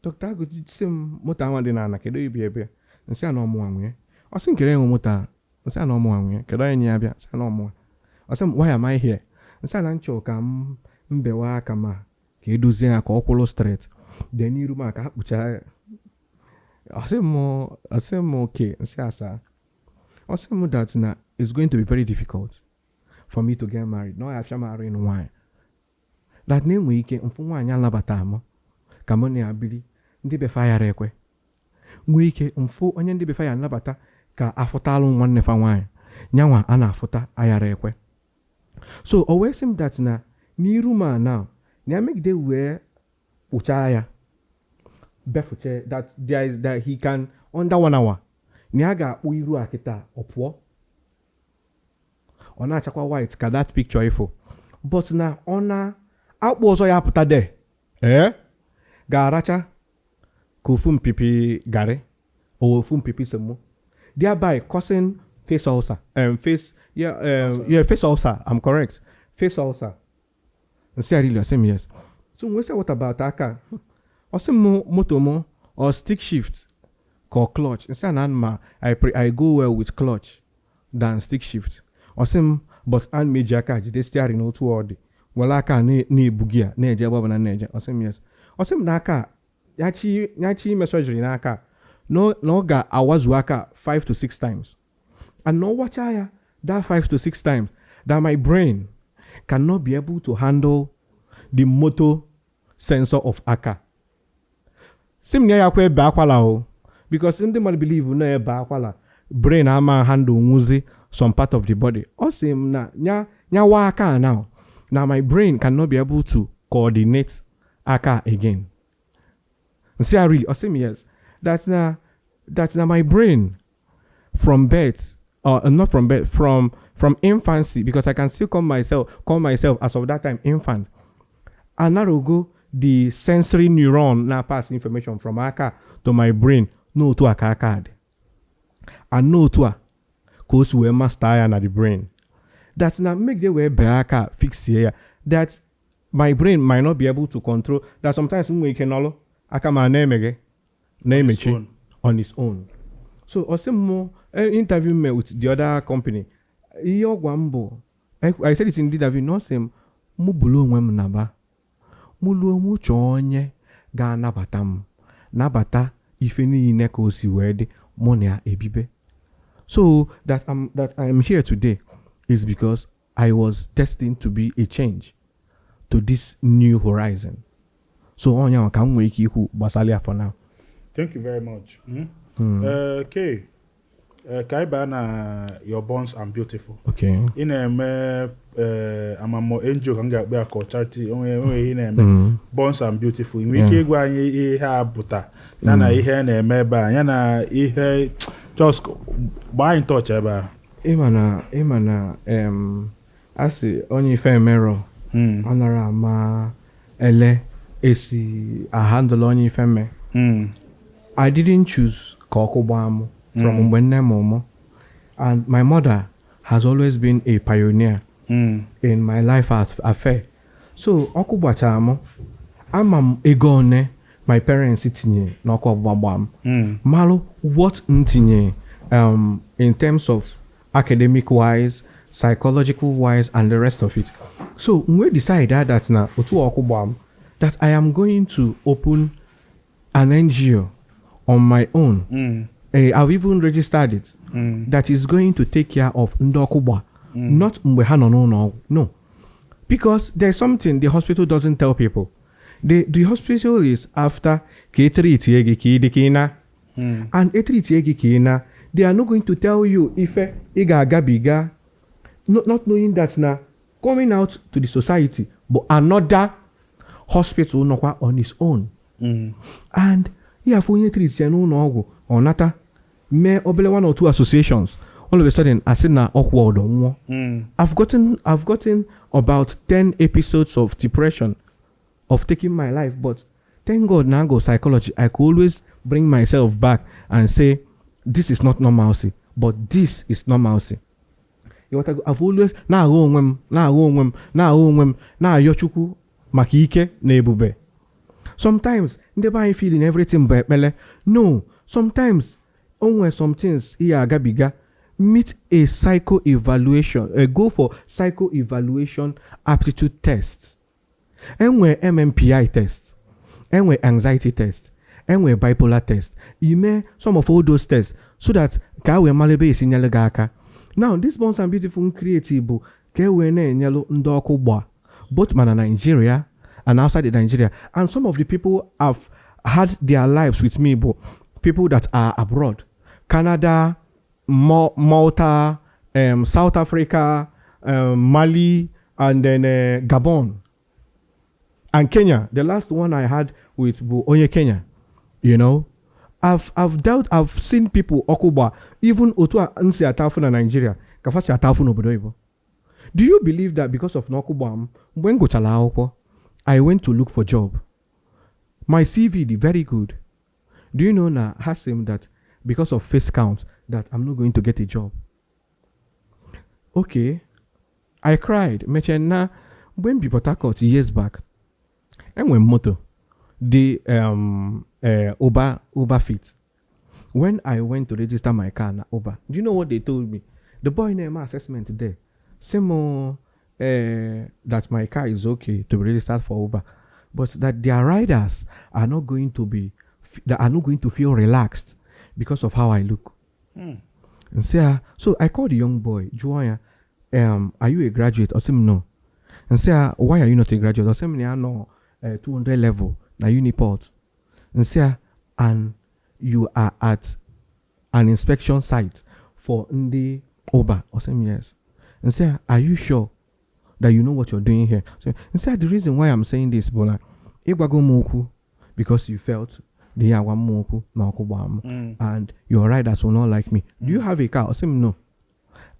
[SPEAKER 2] Doctor Ago sim mota one din na kedo ibi ebe. Nsi ana omo anwe. O sin kere en mota. Nsi ana omo anwe. Kedo enyi abia. Nsi ana omo. O say why am I here? Nsi ana ncho ka mbewa aka ma ka edozie aka okwolo straight. Then iru ma ka akpucha. I say mo okay. Nsi asa. I say mo that na it's going to be very difficult for me to get married. No, I have married in wine. That name we can unfun alabata kamone abili ndi be fire rekwe. Mwike unfu onye ndi be fire alabata ka afutalu nwanne fa wine. Nyanwa ana afuta ayare ekwe. So always seem that na niru ma now. Nya make they wear uchaya. Befuche that he can under 1 hour. Nyaga uiru akita opwo. Ona chakwa white ka that picture ifo. But na ona akpo ozo ya puta there. Garacha kufum pipi gare or fum pipi semo. Thereby causing face ulcer. Face ulcer. I'm correct. Face ulcer. And say I really say yes. So we say what about aka? Or some motomo or stick shift or clutch. And say I go well with clutch than stick shift. Or some but and major car they steering no too odd. Well aka ni bugia na eje baba na eje. Or some yes. Or some naka yachi message naka no ga awazu aka 5 to 6 times. And no watch that 5 to 6 times that my brain cannot be able to handle the motor sensor of aka. Sim nya yakwe ba kwala o because some them believe no ba kwala brain ama handle nguzi some part of the body. Also na nya wa aka now. Now my brain cannot be able to coordinate aka again. See I really also yes. That's na my brain from birth not from birth from infancy because I can still call myself as of that time infant. And now go the sensory neuron now pass information from aka to my brain no to aka card. And no to a cause we master na the brain. That's now make the way aka fix here that my brain might not be able to control that sometimes we can all aka ma name on its own. So also more interview me with the other company. Iyo gwambo. I said it in the interview no same mubulu nwem naba. Mulu mu chonye ga nabatam. Nabata ife niile ka osi wede money ebibe. So that I am here today is because I was destined to be a change to this new horizon. So onya ka nwe ike ikwu gbasalia for now.
[SPEAKER 1] Thank you very much. Okay. Kaiba na your bones are beautiful.
[SPEAKER 2] Okay.
[SPEAKER 1] In I'm a more angel can get back or charity in bones are beautiful. We can go and have butter. Nana ihe meba yana ihe just buy in touch eba. Imana asi only fair mirror. Anara ma ele esi a handle only femme. I didn't choose Kokobamu from Momo, and my mother has always been a pioneer in my life as affair. So Okubachamo, I'm egone my parents sitting Nokobam. Malo, what ntinye in terms of academic wise, psychological wise, and the rest of it.
[SPEAKER 2] So we decided that now that I am going to open an NGO on my own. I've even registered it. That is going to take care of Ndokubwa. Not no. Because there's something the hospital doesn't tell people. The hospital is after K3 and A3 they are not going to tell you if Igaga not knowing that now coming out to the society, but another hospital on its own. And for or nata me obele 1 or 2 associations. All of a sudden, I said na awkward or more. I've gotten about 10 episodes of depression, of taking my life. But thank God now go psychology. I could always bring myself back and say, this is not normalcy, but this is normalcy. I've always na yochuku makike nebube. Sometimes never feeling everything but no. Sometimes only some things here gabiga meet a psycho evaluation. Go for psycho evaluation aptitude tests. And where MMPI test, and where anxiety test, and where bipolar test. You may some of all those tests so that kawe malebe is in gaka. Now this bonds and beautiful creative kawe ne nyalo ndoko both man in Nigeria and outside of Nigeria. And some of the people have had their lives with me, but people that are abroad, Canada, Malta, South Africa, Mali, and then Gabon, and Kenya. The last one I had with Onye Kenya, I've seen people Okuba, even Otua Nsi Atafuna Nigeria, Kafasi Atafuna Obodoibo. Do you believe that because of Nokubam, when go chala I went to look for job. My CV very good. Do you know now Hasim that because of face count that I'm not going to get a job? Okay. I cried. Mechena when people talk out years back. And when moto the Uber Fit. When I went to register my car na Uber, do you know what they told me? The boy name assessment there. Same that my car is okay to be registered for Uber, but that their riders are not going to feel relaxed because of how I look. And say, so I called the young boy, Joanna, are you a graduate? Or say no. And say, why are you not a graduate? Or say no, 200 level, na Uniport. And say, and you are at an inspection site for the Uber. Or say yes. And say, are you sure that you know what you're doing here? So, and say, the reason why I'm saying this, Bola, because you felt the and your riders will not like me. Do you have a car? I said, no.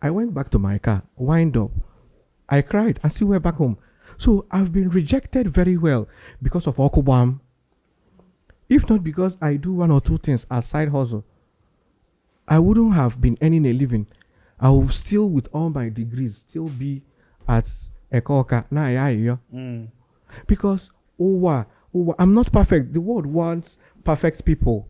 [SPEAKER 2] I went back to my car, wind up. I cried and still went back home. So I've been rejected very well because of Okubam. If not because I do 1 or 2 things outside hustle, I wouldn't have been earning a living. I will still, with all my degrees, still be at Ekoka. Because I'm not perfect. The world wants perfect people,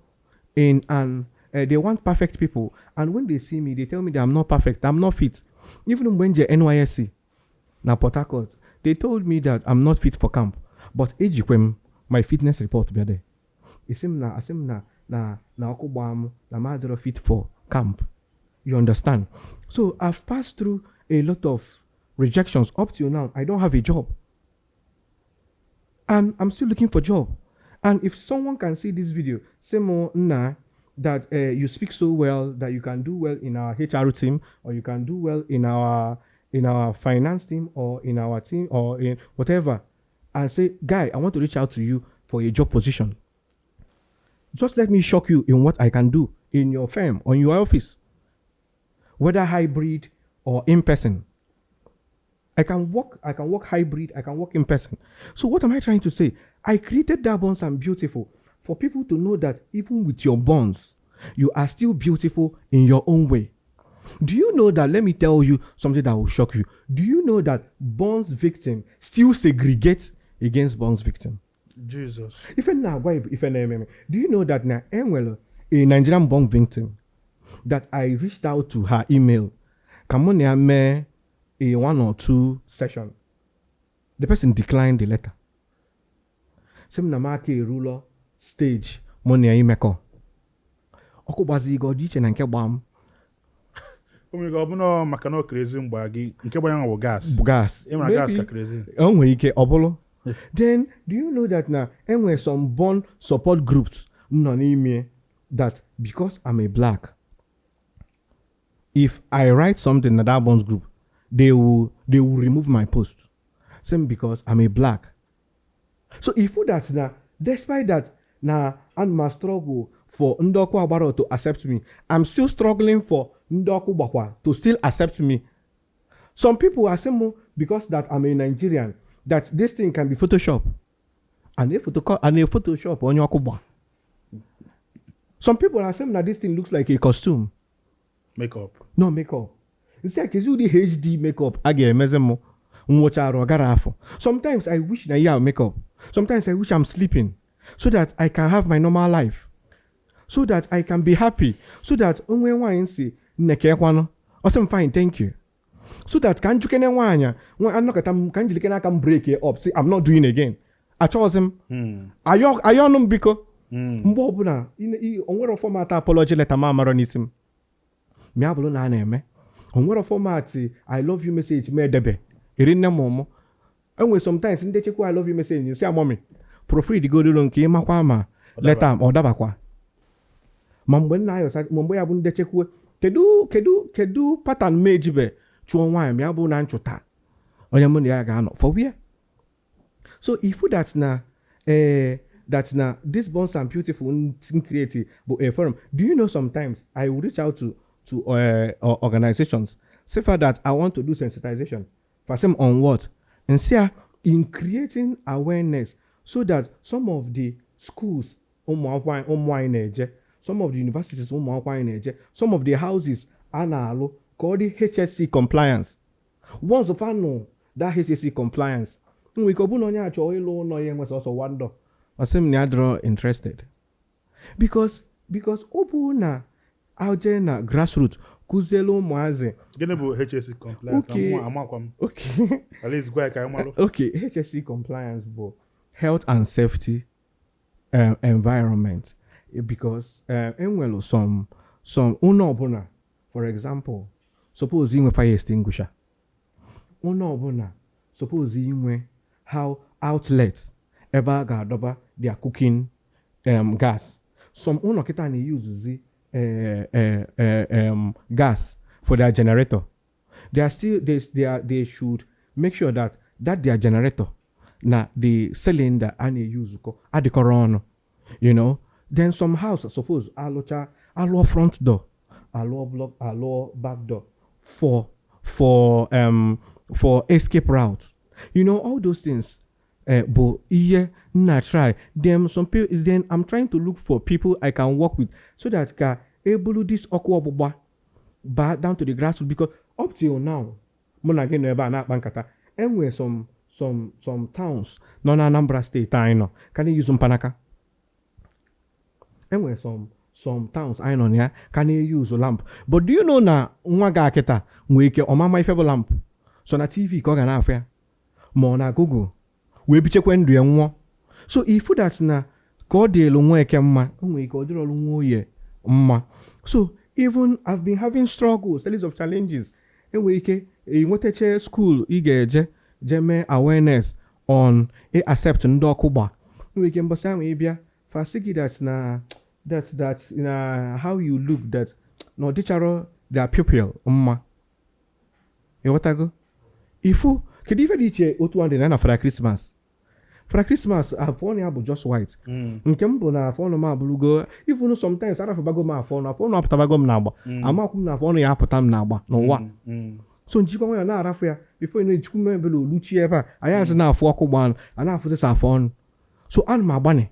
[SPEAKER 2] they want perfect people. And when they see me, they tell me that I'm not perfect. I'm not fit. Even when you're NYSC, now Port Harcourt, they told me that I'm not fit for camp. But my fitness report be there. Na madro fit for camp. You understand? So I've passed through a lot of rejections up till now. I don't have a job. And I'm still looking for job. And if someone can see this video, say more that you speak so well that you can do well in our HR team, or you can do well in our finance team, or in our team, or in whatever, and say, guy, I want to reach out to you for a job position. Just let me shock you in what I can do in your firm or in your office, whether hybrid or in person. I can work hybrid, I can work in person. So what am I trying to say? I created that bonds and beautiful for people to know that even with your bonds, you are still beautiful in your own way. Do you know that, let me tell you something that will shock you. Do you know that bonds victim still segregate against bonds victim?
[SPEAKER 1] Jesus.
[SPEAKER 2] Do you know that now, a Nigerian bond victim, that I reached out to her email, come on, a 1 or 2 session. the person declined the letter. Same na maka erulo stage money imekọ. Ọkụ gbazi go dị iche na nke gbam.
[SPEAKER 1] Omega ọbụna maka na crazy mgba gị nke gbanya bụ gas.
[SPEAKER 2] Gas.
[SPEAKER 1] Ịma gas ka crazy.
[SPEAKER 2] O nwere ike ọbụlụ. Then do you know that na enwe some born support groups nọ n'ime that because I'm a black, if I write something in that bonds group, they will remove my post. Same because I'm a black. So if that na despite that na I must struggle for Ndoku Abaro to accept me, I'm still struggling for Ndoku Bakwa to still accept me. Some people are saying because that I'm a Nigerian that this thing can be Photoshop. And a Photoshop on your Kuba. Some people are saying that this thing looks like a costume.
[SPEAKER 1] Makeup.
[SPEAKER 2] No makeup. It's like you the HD makeup. Again, mezemo. Sometimes I wish that I have makeup. Sometimes I wish I'm sleeping so that I can have my normal life. So that I can be happy. So that when I say I'm fine, thank you. So that can you when I'm not can break it up. See, I'm not doing again. I chose him. I don't because mbobuna onwere format apology letter ma maronisim. Me abulu na na-eme. Onwere format I love you message me debe. Irinne momo. Enwe sometimes ndị chekwa I love you message you say mommy. Profit go do nke makwa ma letter am odabakwa. Ma mgbe nna ayo mgbe ya bụ ndị chekwa kedu pattern mejibe chuo nwa me abụ na nchuta. Onye mụ na ya ga-anọ for where? So if that's na this bonds and beautiful creative but a forum. Do you know sometimes I will reach out to organizations say for that I want to do sensitization for some on what and say in creating awareness so that some of the schools some of the universities some of the houses are now called the HSC compliance. Once of I know that HSC compliance we could no also wonder. I say me draw interested. Because open na out there na grassroots kuzelo mwaze.
[SPEAKER 1] Gene bu HSC compliance.
[SPEAKER 2] Okay.
[SPEAKER 1] At least go ahead.
[SPEAKER 2] Okay, HSC compliance bu health and safety environment. Because enwelo some uno obuna, for example, suppose you fire extinguisher. Uno obuna, suppose you how outlets ever gadoba they are cooking gas. Some uno kitani use gas for their generator. They are still they should make sure that their generator na the cylinder and use ko adikoron, you know. Then some house suppose alo front door, alo block, alo back door for escape route. You know all those things. But yeah, not try them. Some people then I'm trying to look for people I can work with so that can able to this awkward back down to the grassroots because up till now, monagin never not bankata. Anyway, some towns, non Anambra State, I know. Can you use some panaka? Anyway, some towns I know yeah, can you use a lamp? But do you know na mwaga keta mweke oma my favorite lamp? So na TV koga na affair. Mo na Google. We be check when do so if that na cordial nweke mma onwe ike odiro nwoye mma. So even I've been having struggles, series of challenges. Enwe ike inweteche school igeje jeme awareness on accept ndokuba. Enwe ike mbosa we bia fasigi that na how you look that no teacher their pupil mma. You what I go? Ifu kedive diche otu ande na for Christmas. For Christmas, I phone ya just white. Nkembo na phone ma bulugo. Even sometimes I have bago ma phone up tabago na agba. Ama kum na phone ya apotam na agba. No wa. So njiko ya na arafia before you know chikume belu luchi eba. Aya se na afo akogban, ana afo se phone. So an ma bane.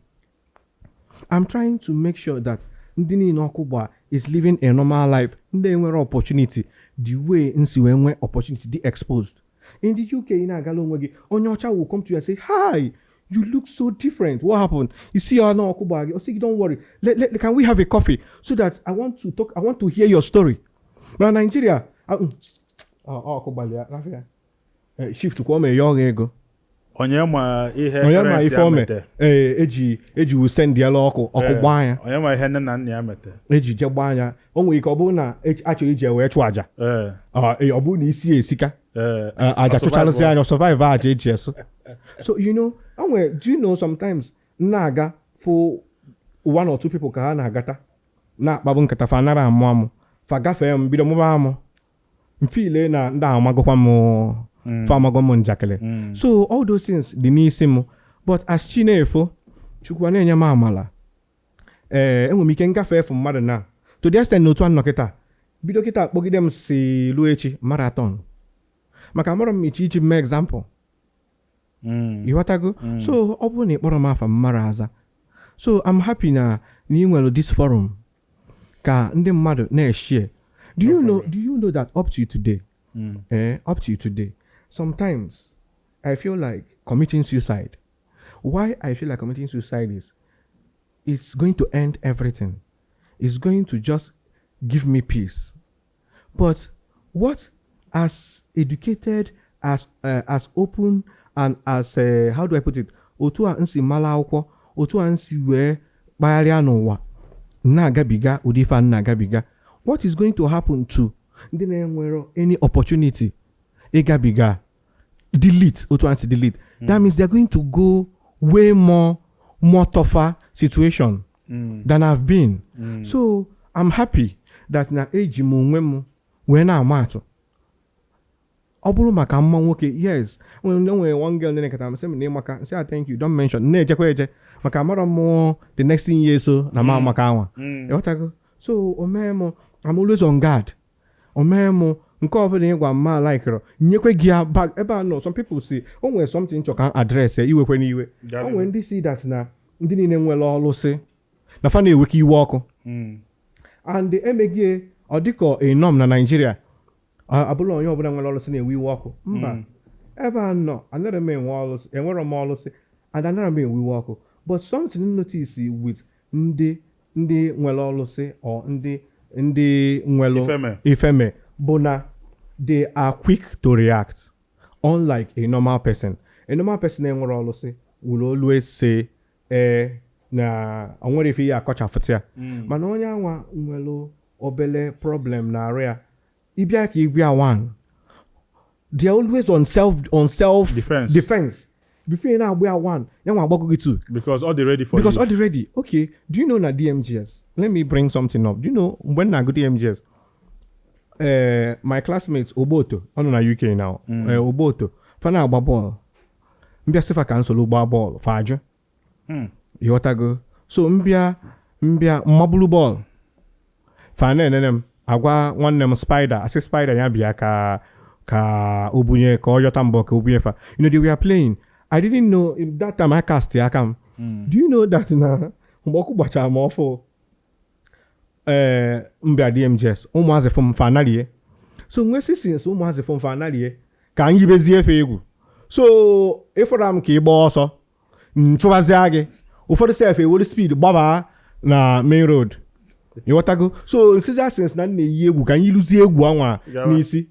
[SPEAKER 2] I'm trying to make sure that ndini no akogba is living a normal life. Nde enwere opportunity the way nsi we enwe opportunity the exposed. In the UK, in Agalonwegi, Onyocha will come to you and say, "Hi, you look so different. What happened? You see, no Okubagi. I say, don't worry. Can we have a coffee so that I want to talk? I want to hear your story." Now Nigeria, Okubali, shift to come a young ego.
[SPEAKER 1] onye ma ihe
[SPEAKER 2] onye ma
[SPEAKER 1] parents
[SPEAKER 2] ife
[SPEAKER 1] ya
[SPEAKER 2] ome
[SPEAKER 1] mete.
[SPEAKER 2] eji usendiela ọkụ gbaa anya
[SPEAKER 1] onye ma ihe nne na nna ya mete.
[SPEAKER 2] eji je gbaa anya o nwere ike ọ bụrụ na achọ ije wee chụ aja ọ bụrụ na isi esika aja chụcharịsị anya survive aja eji eso. So do you know sometimes na-aga for one or two people ka ha na-agata na-akpabụ nkata fa nara amụ fa gafee m bido mụba amụ mfile na ndị amagokwa m fa amago m njakịrị. So all those things dị n'isi m, but as chi na-efo Chukwu na-enye m amala enwe m ike ngafe efu mmadụ na to the extent n'otu anọ kịta bido kịta kpọgide m si luo echi marathon maka mara m iche mee example ịghọtago. So ọ bụrụ na ị kpọrọ m afa mmara aza, so I'm happy na ị nwere this forum ka ndị mmadụ na-eshare. Do you know that up to you today sometimes I feel like committing suicide. Why I feel like committing suicide is it's going to end everything. It's going to just give me peace. But what as educated, as open, and as how do I put it? Otu a nsi mala akwụkwọ, otu a nsi wee kpagharịa n'ụwa na-agabiga ụdị ife na-agabiga. What is going to happen to ndị na-enwero any opportunity ịgabiga delete otu a nsi delete? That means they're going to go way more tougher situation than I've been. So I'm happy that na eji m onwe m wee na-ama atụ. Ọ bụrụ maka mma nwoke, yes, nwere one girl na-ekata m sị m na ịmaka, say thank you, don't mention, na-ejekwa eje maka amara m the next thing years so na ma maka anwa. So I'm always on guard. Nke ọbụla ịgwa mma likero nyekwe gị ya back ebe a nọ. Some people say o nwere something nchọ ka address iwekwe n'iwe. O nwere ndị si that na ndị niile nwere ọlụ si na fa na-eweke iwe ọkụ and emegie ọ dịka a norm na Nigeria abụla onye ọbụla nwere ọlụ si na-ewe iwe ọkụ. Mba, ebe a nọ anara m enwere m ọlụ si and anara m ewe iwe ọkụ. But something notice with ndị nwere ọlụ si or ndị nwere ifeme bụ na they are quick to react, unlike a normal person. A normal person enwere ọlụ si will always say na onwere ife ya akọchafụta ya. Mana onye anwa nwere obele problem na arụ ya ịbịa ka igwe one, they are always on self defense. Before na agba one ya nwa agbago gị two
[SPEAKER 1] because all they ready for
[SPEAKER 2] because all they ready. Okay, do you know na DMGS? Let me bring something up. Do you know when na go DMGS? My classmates Oboto ọ nọ na UK now. Oboto fa na agba bọọlụ mbịa sifa ka nsolo gba bọọlụ fa ajụ ịghọtago. So mbịa mmabulu bọọlụ fa na-enene m agwa nwanne m Spider asị Spider ya bịa ka obunye ka ọ yọta mbọ ka obunye fa. They were playing. I didn't know that time I cast aka m. Do you know that na mgbe ọkụ gbachara m ọfụ mbịa DMGS ụmụazị fom fanalie. So nwe since ụmụazị fom fanalie ka anyị bezie efe egwu. So ịfọrọ m ka ị gbaa ọsọ nchụbazie gị ụfọdụ sef ewere speed gbaba na main road ịghọtago. So nsiza since na na-eyi egwu ka anyị lụzie egwu anwa n'isi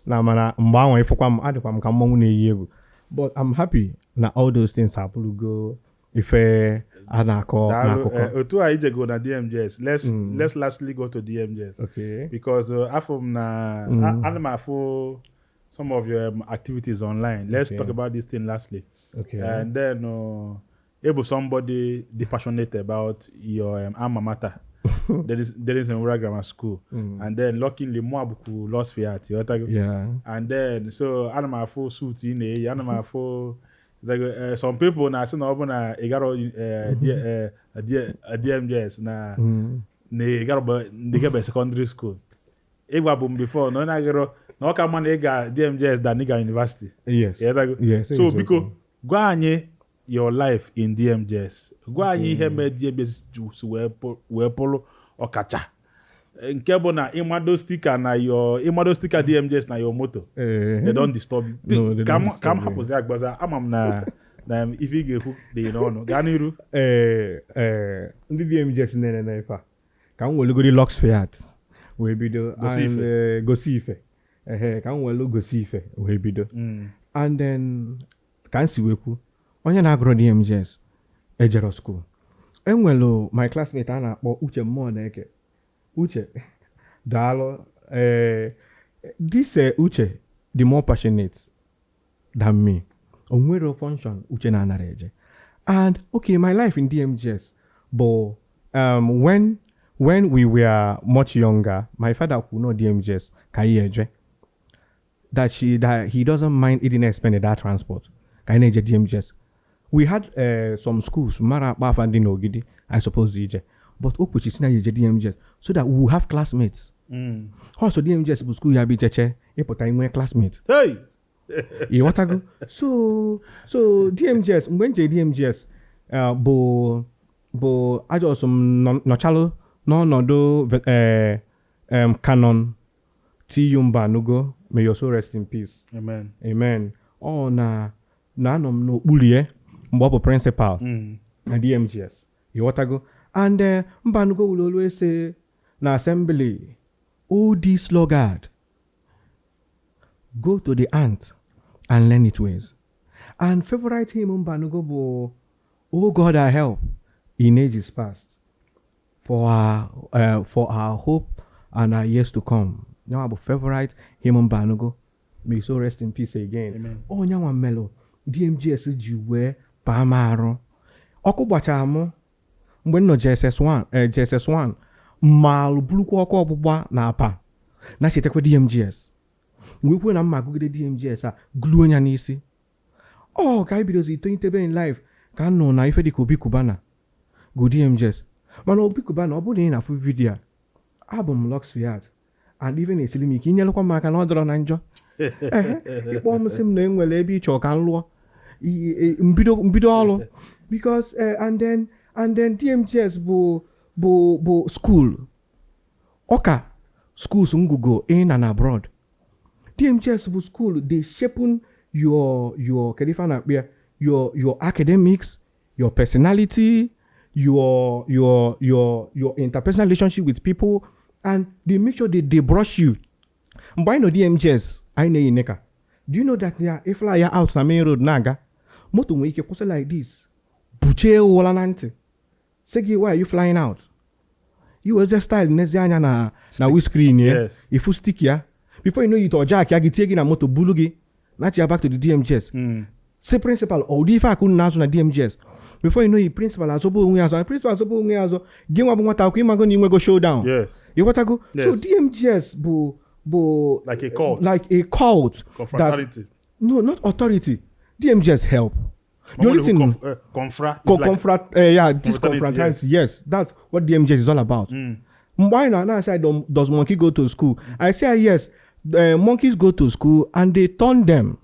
[SPEAKER 2] na mana mgbe anwa ịfụkwa m adịkwa m ka mmanwụ na-eyi egwu. But I'm happy na all those things abụrụgo ife a na-akọ n'akụkọ.
[SPEAKER 1] Otu a ije go na DMGS. Let's lastly go to DMGS.
[SPEAKER 2] Okay.
[SPEAKER 1] Because afọ m na ana m afọ some of your activities online. Let's talk about this thing lastly.
[SPEAKER 2] Okay.
[SPEAKER 1] And then able somebody passionate about your alma mater. there is in Ura Grammar School. And then luckily Moabuku lost fiat.
[SPEAKER 2] Yeah.
[SPEAKER 1] And then so anama full suit in a anama full some people na say na open a igaro DMGS na ne igaro the get secondary school. Igwa boom before no na igaro no ka man iga DMGS than Niga University.
[SPEAKER 2] Yes.
[SPEAKER 1] Yes. So because go anye your life in DMGS. Go anye ihe me DMGS juice we polo okacha. Nke bụ na ịmado sticker DMGS na your moto. They don't disturb you.
[SPEAKER 2] No, they don't disturb
[SPEAKER 1] you. Kam hapụzi agbaza ama m na ife ị ga-ekwu dị n'ọnụ. Gaa n'iru.
[SPEAKER 2] Ndị DMGS na ife a. Ka m welugodi Lux Fiat wee bido gosi ife. Ka m welu gosi ife wee bido. And then ka nsi wekwu onye na-agụrụ DMGS ejero school enwelu my classmate a na-akpọ Uche mmụọ na-eke Uche daalụ this Uche the more passionate than me onwere function Uche na-anara eje and okay my life in DMGS but when we were much younger my father could know DMGS ka eje that he doesn't mind eating expended that transport ka eje DMGS we had some schools mara akpa and Ogidi I suppose eje but okwechi si na eje DMGS so that we will have classmates also DMGS bụ school ya bi cheche ịpụta inwe classmate
[SPEAKER 1] Hey!
[SPEAKER 2] ịghọtago so DMGS mgbe nje DMGS bụ ajọsọ m nọchalụ n'ọnọdụ canon TU Mbanugo may your soul rest in peace amen na anọ m n'okpuru ya mgbe ọ bụ principal na DMGS ịghọtago and Mbanugo will always say na assembly OD sluggard go to the ant and learn its ways. And favorite hymn Mbanugo bo, oh God, our help in ages past for our hope and our years to come. Now about favorite hymn Mbanugo, may so rest in peace again.
[SPEAKER 1] Amen.
[SPEAKER 2] Oh nyawa melo DMGS jiwe pamaro. Oku bachamo mgbe no JSS1 mal bulukwa ọkụ ọgbụgba na apa na chetekwa DMGS. We kwuo na mma agụgide DMGS a gluo nya n'isi ka anyị bidozi itonyitebe in life ka nọ na ife dịka Obi Kubana go DMGS mana Obi Kubana ọ bụrụ na ị na-afụ vidio a abụ m Luxfiat and even esili m ike inyelekwa m aka na ọ dọrọ na njọ ịkpọ m sị m na enwere ebe ịchọ ka m lụọ mbido ọrụ because and then DMGS bụ school ọka schools ngugo in and abroad. DMGS bụ school they shape your academics, your personality, your interpersonal relationship with people, and they make sure they brush you. But I know DMGS, I know Ineka. Do you know that if I are out na main road naga, moto mo ike kwụsị like this. Buche wala nante. Segi, why are you flying out? You was just style nezi anya na windscreen
[SPEAKER 1] Yes.
[SPEAKER 2] If you stick ya. Before you know it or jack ya giti na moto bulugi. Not ya back to the DMGS. Say principal or if I couldn't answer na DMGS. Before you know it principal azobo unwe azo. Principal azobo unwe azo. Game wa mwata ku imago ni go showdown.
[SPEAKER 1] Yes.
[SPEAKER 2] You what I go?
[SPEAKER 1] Yes.
[SPEAKER 2] So DMGS bo
[SPEAKER 1] Like a cult.
[SPEAKER 2] Like a cult.
[SPEAKER 1] Confraternity.
[SPEAKER 2] No, not authority. DMGS help. The only thing this confraternity. Yes, that's what DMGS is all about. Why now I say does monkey go to school? I say yes. The monkeys go to school and they turn them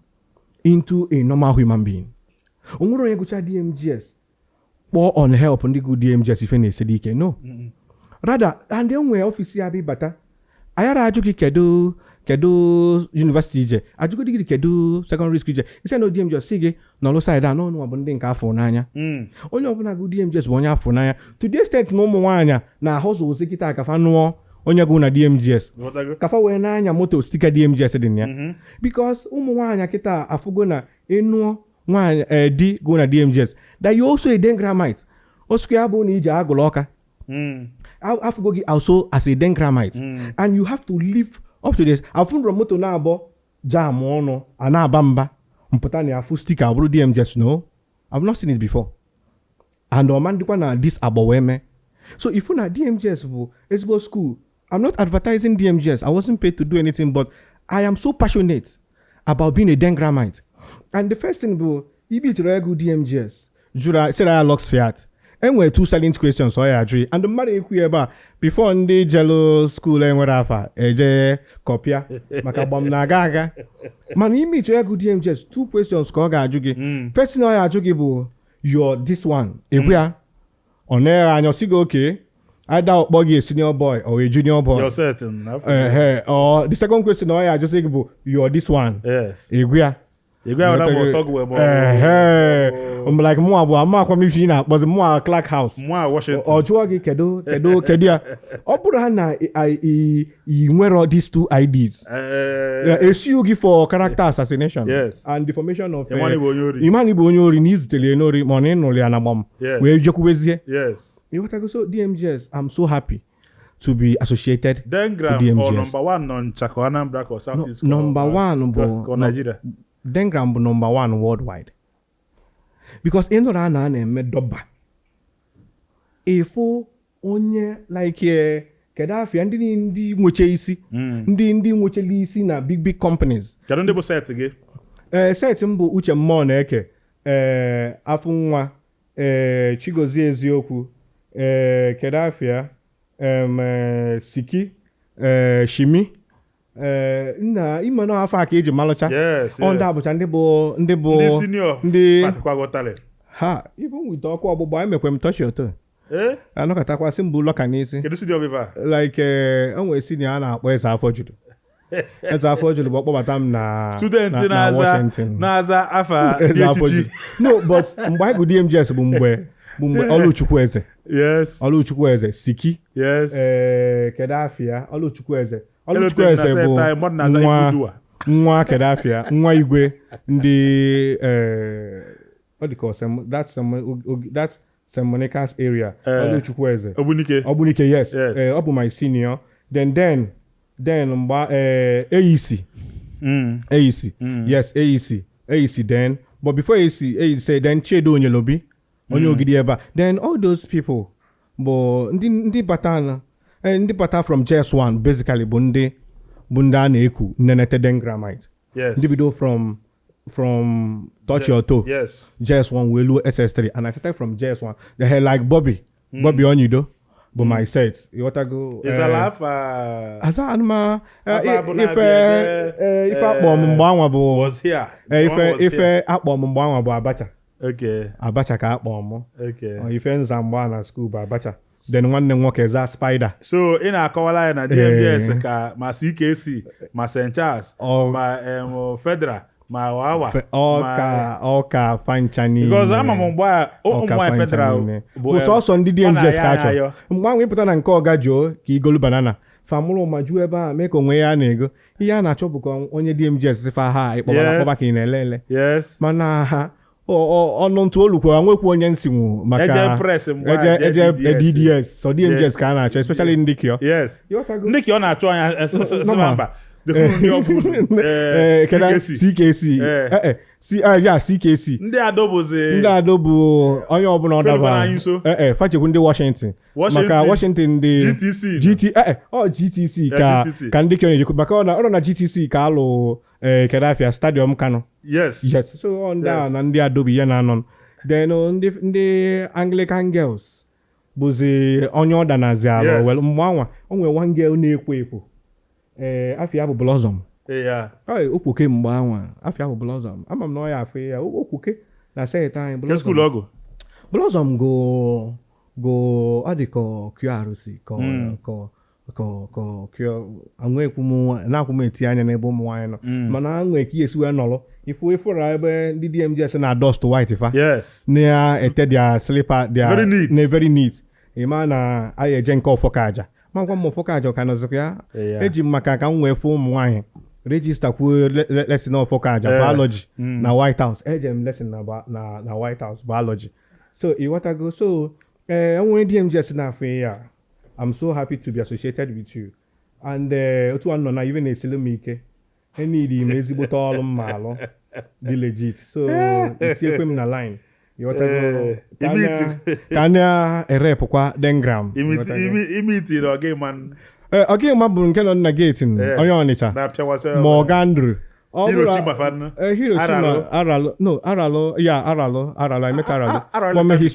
[SPEAKER 2] into a normal human being. Ongoro yegucha DMGS. Or on help on the good DMGS if any sedike no. Rather, and then we office abi bata. Ayara ajuki kedu university je. Ajuko digi kedu secondary school je. Ise no DMGS sige no lo side no abunde nka afọ n'anya. Onye obuna go DMGS bụ onye afọ n'anya. To the extent no ụmụ nwanya na hustle sekita akafa nuo onye go na DMGS. Kafa we n'anya moto sticker DMGS din ya. Because ụmụ nwanya kita afugo na enuo nwanya di go na DMGS. That you also a dengramite. Osuke abu na ije agụlọ ọka. Afugo gi also as a dengramite. And you have to live up to this. Afun moto na abo jam ono ana abamba. Mputa ni afu sticker aburu DMGS no. I've not seen it before. And omandikwa na this aboweme. So if you na DMGS it's go school. I'm not advertising DMGS. I wasn't paid to do anything, but I am so passionate about being a dengramite. And the first thing bro, if you try go DMGS, Jura said I locks fiat. And we're two silent questions, so I agree. And the matter you before the jello school and whatever, copia, makabam nagaga. Man, you meet to go DMGS, two questions, koga ajugi. First thing I ajugi you're this one. If we are on air and you're still okay. Either Boggy a senior boy or a junior boy.
[SPEAKER 1] You're certain.
[SPEAKER 2] Or the second question, I just say, you are this one.
[SPEAKER 1] Yes.
[SPEAKER 2] Iguia.
[SPEAKER 1] You go na mo talk we mo.
[SPEAKER 2] I'm like mo abu ama kwa mi fi na but mo Clark House.
[SPEAKER 1] Mo Washington.
[SPEAKER 2] Ojo gi kedu ya. Oburu ha na I nwere these two IDs. Issue gi for character assassination and defamation of Imani bo onyori ni zutele enori money no le anabam. We jokuwezie.
[SPEAKER 1] Yes.
[SPEAKER 2] You what I go so DMGS I'm so happy to be associated
[SPEAKER 1] Dengram
[SPEAKER 2] to DMGS.
[SPEAKER 1] Number 1 non Chako Anambra or Southeast.
[SPEAKER 2] Number 1
[SPEAKER 1] bo Nigeria.
[SPEAKER 2] Dengram bo number 1 worldwide. Because eno na na-eme doba. Efo onye like Kedafia ndị nweche isi. Ndị nwecheli isi na big companies.
[SPEAKER 1] Kedu ndị bụ set gị?
[SPEAKER 2] Set mbụ Uche Mmụọ na-eke. Afụ nwa. Chigozie Eziokwu. Kedafia. Siki. Shimi. Na ime na afọ aka eji malụcha. Ndị abụcha ndị bụ
[SPEAKER 1] senior.
[SPEAKER 2] Ndị
[SPEAKER 1] Kwagotale.
[SPEAKER 2] Ha, even with ọkụ ọgbụgba emekwe m touch your toe. Anọkọtakwa sị mbụ lọka n'isi.
[SPEAKER 1] Kedu senior biva?
[SPEAKER 2] Like enwe senior a na-akpọ Eze Afọ Juru. Eze Afọ Juru bụ ọkpọbata m na Washington.
[SPEAKER 1] Na-aza afa echichi.
[SPEAKER 2] No, but mgbe anyị bụ DMGS bụ mgbe Oluchukwu Eze.
[SPEAKER 1] Yes.
[SPEAKER 2] Oluchukwu Eze Siki.
[SPEAKER 1] Yes.
[SPEAKER 2] Kedafia Oluchukwu Eze. Oluchukwu Eze bụ nwa Kedafia, nwa igwe ndị what do you call that's St. Monica's area. Oluchukwu Eze. Obunike, yes. Ọ bụ my senior. Then mgba AEC. AEC. Yes, AEC then. But before AEC then Chedo Onyelobi. Onye ogidi eba. Then all those people bụ ndị bata from JS1 basically bụ ndị a na-eku nenete Dengramite.
[SPEAKER 1] Yes.
[SPEAKER 2] Ndị bido from touch your toe.
[SPEAKER 1] Yes.
[SPEAKER 2] JS1 welu SS3 and I started from JS1. They had like Bobby Onyido. But my set, you want to go?
[SPEAKER 1] Is a laugh?
[SPEAKER 2] As anma, if akpọ mgbanwa bụ
[SPEAKER 1] was here.
[SPEAKER 2] If akpọ mgbanwa bụ Abacha.
[SPEAKER 1] Okay.
[SPEAKER 2] Abacha ka akpọ m.
[SPEAKER 1] Okay.
[SPEAKER 2] Ife nzamba na school bụ Abacha. Then nwanne nwoke za Spider.
[SPEAKER 1] So ị na-akọwala ya na DMGS ka ma CKC, ma St. Charles, ma Federal. Ma wawa
[SPEAKER 2] ọka fanchani
[SPEAKER 1] because ama mgba ụmụ federal
[SPEAKER 2] bụ sọsọ ndị DMGS ka achọ mgbanwe ịpụta na nke ọga jụọ ka igolu banana famụrụ ma jụọ ebe a mee ka onwe ya na-ego ihe a na-achọ bụ ka onye DMGS sifa ha ịkpọba ka ị na-elele mana ha ọnụ ntụ olukwu nwekwu onye nsinwu maka eje DDS so DMGS ka a na-achọ especially ndị kio
[SPEAKER 1] ndị kio na-achọ anya mba
[SPEAKER 2] CKC
[SPEAKER 1] ndị
[SPEAKER 2] ado bụ onye ọbụla ọ dabara fachekwu ndị Washington maka Washington ndị GTC ka ndị kio na-ejekwu maka ọ na GTC ka alụ Kedafia Stadium Kano
[SPEAKER 1] yes
[SPEAKER 2] so na ndị adobe ya na-anọ then ndị Anglican Girls bụzi onye ọ danazi alụ well mgbe anwa o nwere one girl na-ekwo afia bụ Blossom. Okwoke mgbe anwa afia bụ Blossom. Ama m na ọ ya afọ ya okwoke na set anyị
[SPEAKER 1] Blossom. School ọgụ.
[SPEAKER 2] Blossom go adịkọ QRC anwekwu m na-akwụ m eti anya n'ebe ụmụ nwaanyị nọ mana anwe ka esi wee nọrọ ifụra ebe ndị DMGS na dust white fa na-ete dia slipper dia very neat ịma na anyị eje nke ọfọ aja ma gwa m ọfọ aja ka nọzọ ya eji m maka ka m wee fụ ụmụ nwaanyị regista kwuo lesson ọfọ aja biology na White House eje m lesson na White House biology so ịghọtago so enwere DMGS na-afụ ya I'm so happy to be associated with you. And otu anọ na even esele m ike. Enidi m ezigbote ọrụ m alụ dị legit. So itiekwe m na line. Ka na-erep kwa Dengram.
[SPEAKER 1] Imiti na Ogeman.
[SPEAKER 2] Ogeman bụ nke nọ na gate onye Ọnịcha. Ma Ọgandru.
[SPEAKER 1] Hirochima fan.
[SPEAKER 2] Hirochima Aralo. I met Aralo. But may he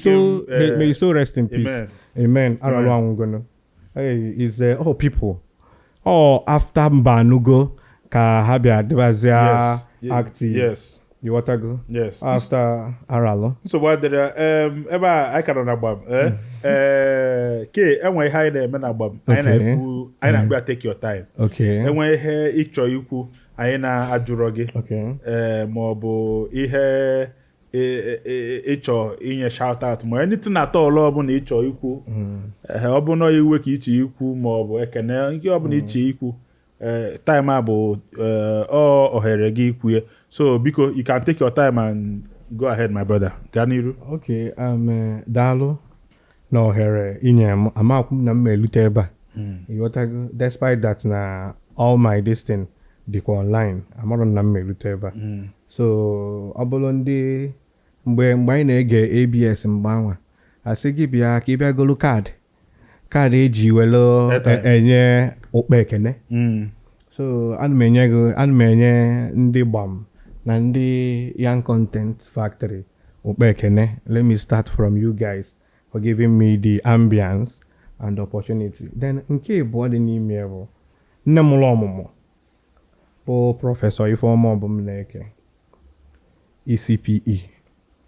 [SPEAKER 2] so rest in peace. Amen. Aralo anwụgono. Hey, is all people. After Mbanugo ka ha bịa dịbazia active.
[SPEAKER 1] Yes.
[SPEAKER 2] You want to go?
[SPEAKER 1] Yes.
[SPEAKER 2] After Aralo.
[SPEAKER 1] So what did ebe I can na gbam ke enwe ihe anyị na-eme na gbam anyị na-ekwu take your time.
[SPEAKER 2] Okay.
[SPEAKER 1] Enwe ihe ịchọ ikwu anyị na-ajụrọ gị
[SPEAKER 2] Okay.
[SPEAKER 1] ma ọ bụ ihe ịchọ inye shout out ma anything at all ọbụla ịchọ ikwu ọ bụ na iwe ka iche ikwu ma ọ bụ ekene nke ọbụla iche ikwu time a bụ ohere gị ikwu ya so biko you can take your time and go ahead my brother gaa n'iru.
[SPEAKER 2] Okay, daalụ na ohere inye amakwu na m elute ebe a ịghọtago despite that na all my destiny dịkwa online amarọ na m elute ebe a so ọ bụrụ ndị mgbe anyị na-ege ABS mgbe anwa asị gị bịa ka ị bịa golu kaadị eji welu enye okpe ekene so ana m enye ndị gbam na ndị Young Content Factory okpe ekene. Let me start from you guys for giving me the ambience and opportunity. Then nke bụ dị n'ime bụ nne m ụlọ ọmụmụ bụ Prọfesọ Ifeoma Obumneke ECPE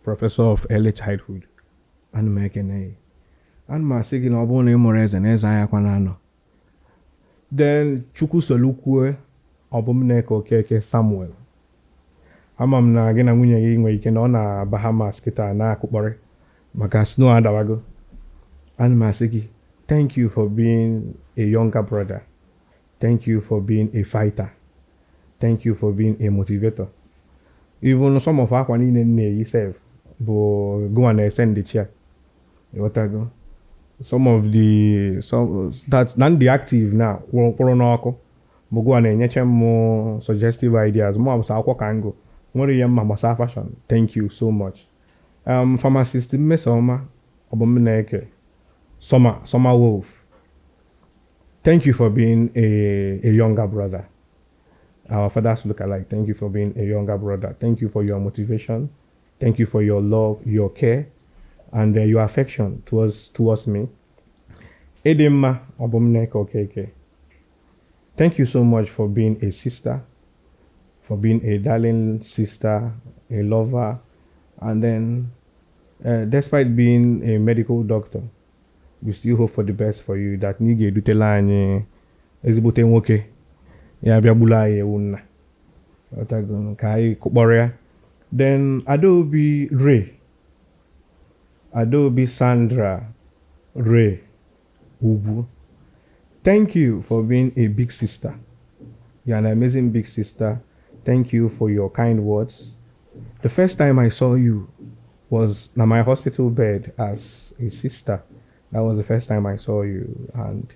[SPEAKER 2] Professor of Early Childhood. Ana m ekene ana m asị gị na ọ bụrụ na ị mụrụ eze na eze anya kwa na-anọ. Then Chukwu Solukwue Obumneke Okeke Samuel, ama m na gị na nwunye gị nwere ike na ọ na Bahamas kịta na-akụkpọrị maka snow adawago. Ana m asị gị thank you for being a younger brother, thank you for being a fighter, thank you for being a motivator. Even some of akwa niile na-eyi sef bụ go and send the chair. Ịghọtago some that nan the active now kwụrụ n'ọkụ bụ go and enyeche m suggestive ideas mụ abụsa akwụkwọ ka ngo nwere ihe mma gbasara fashion. Thank you so much. Pharmacist Mmesoma Obumneke Summer Wolf, thank you for being a younger brother. Our fathers look alike. Thank you for being a younger brother. Thank you for your motivation. Thank you for your love, your care, and your affection towards me. Edema Obumneke Okeke, thank you so much for being a sister, for being a darling sister, a lover, and then despite being a medical doctor, we still hope for the best for you. That nige dutela anyị ezigbote nwoke ya bịa gbula anyị ewu nna ka anyị kụkpọrọ ya. Then Adaobi Sandra Ray Ugwu, thank you for being a big sister. You're an amazing big sister. Thank you for your kind words. The first time I saw you was on my hospital bed as a sister. That was the first time I saw you, and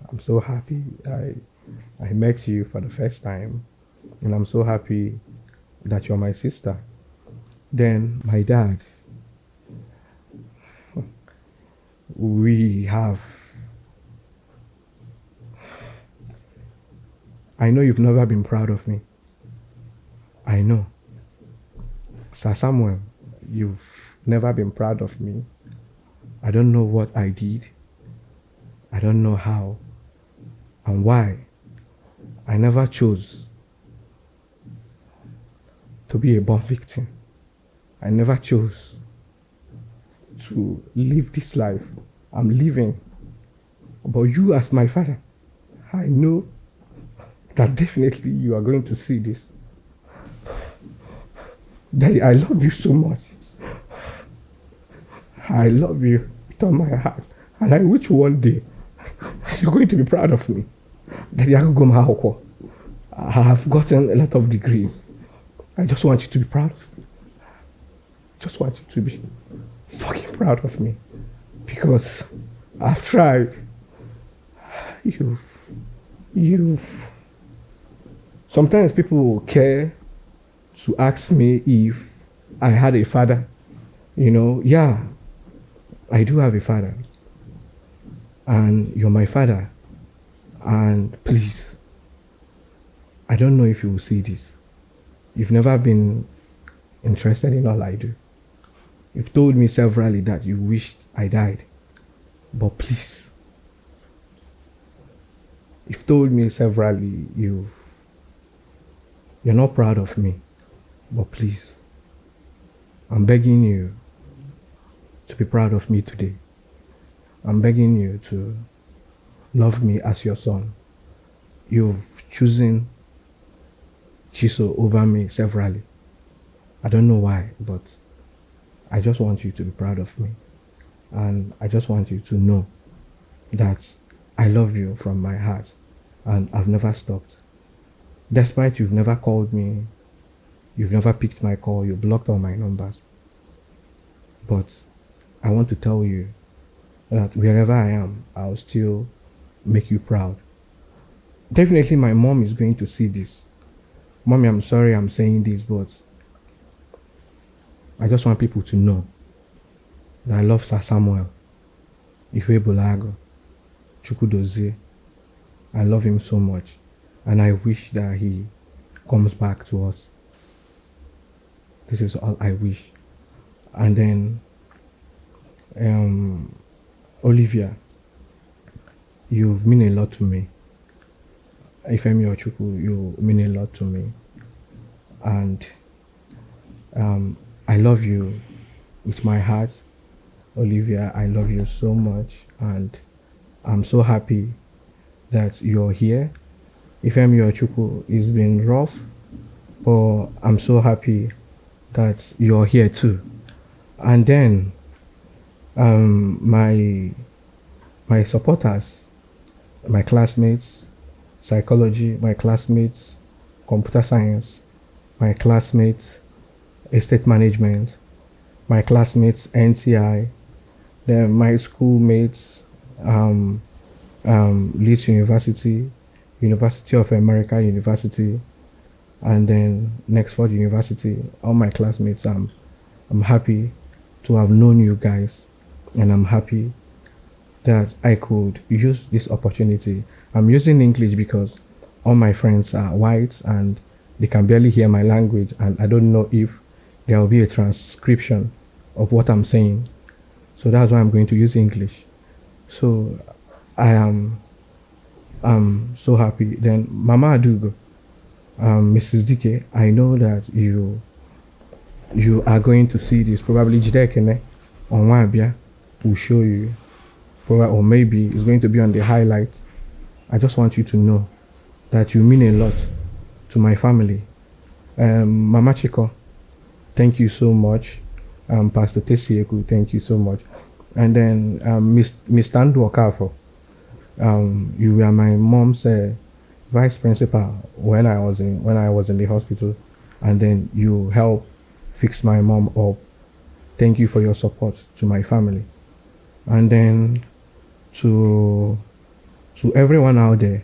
[SPEAKER 2] I'm so happy I met you for the first time, and I'm so happy that you're my sister. Then my dad, I know you've never been proud of me. I know. Sir Samuel, you've never been proud of me. I don't know what I did. I don't know how and why. I never chose to be a born victim. I never chose to live this life I'm living. But you as my father, I know that definitely you are going to see this. Daddy, I love you so much. I love you with all my heart. And I wish one day you're going to be proud of me. Daddy, I have gotten a lot of degrees. I just want you to be proud of me. Just want you to be fucking proud of me. Because I've tried. Sometimes people will care to ask me if I had a father. You know, yeah, I do have a father. And you're my father. And please, I don't know if you will see this. You've never been interested in all I do. You've told me severally that you wished I died. But please, you've told me severally you're not proud of me. But please, I'm begging you to be proud of me today. I'm begging you to love me as your son. You've chosen chisel over me severally. I don't know why, but I just want you to be proud of me. And I just want you to know that I love you from my heart and I've never stopped. Despite you've never called me, you've never picked my call, you blocked all my numbers. But I want to tell you that wherever I am, I'll still make you proud. Definitely my mom is going to see this. Mommy, I'm sorry I'm saying this, but I just want people to know that I love Sir Samuel, Ife Bolago, Chukwudozie. I love him so much, and I wish that he comes back to us. This is all I wish. And then, Olivia, you've mean a lot to me. Ifemi Ochukwu, you mean a lot to me. And I love you with my heart. Olivia, I love you so much. And I'm so happy that you're here. Ifemi Ochukwu, it's been rough, but I'm so happy that you're here too. And then my supporters, my classmates, psychology, my classmates, computer science, my classmates, estate management, my classmates, NCI, then my schoolmates, Leeds University, University of America University, and then Nexford University. All my classmates, I'm happy to have known you guys, and I'm happy that I could use this opportunity. I'm using English because all my friends are white and they can barely hear my language, and I don't know if there will be a transcription of what I'm saying. So that's why I'm going to use English. So I'm so happy. Then Mama Adugo, Mrs. Dike, I know that you are going to see this. Probably Jidekene on Wabia will show you. Or maybe it's going to be on the highlights. I just want you to know that you mean a lot to my family. Mama Chiko, thank you so much. Pastor Tesieku, thank you so much. And then Miss Tandu Okafo, you were my mom's vice principal when I was in the hospital, and then you helped fix my mom up. Thank you for your support to my family. And then to everyone out there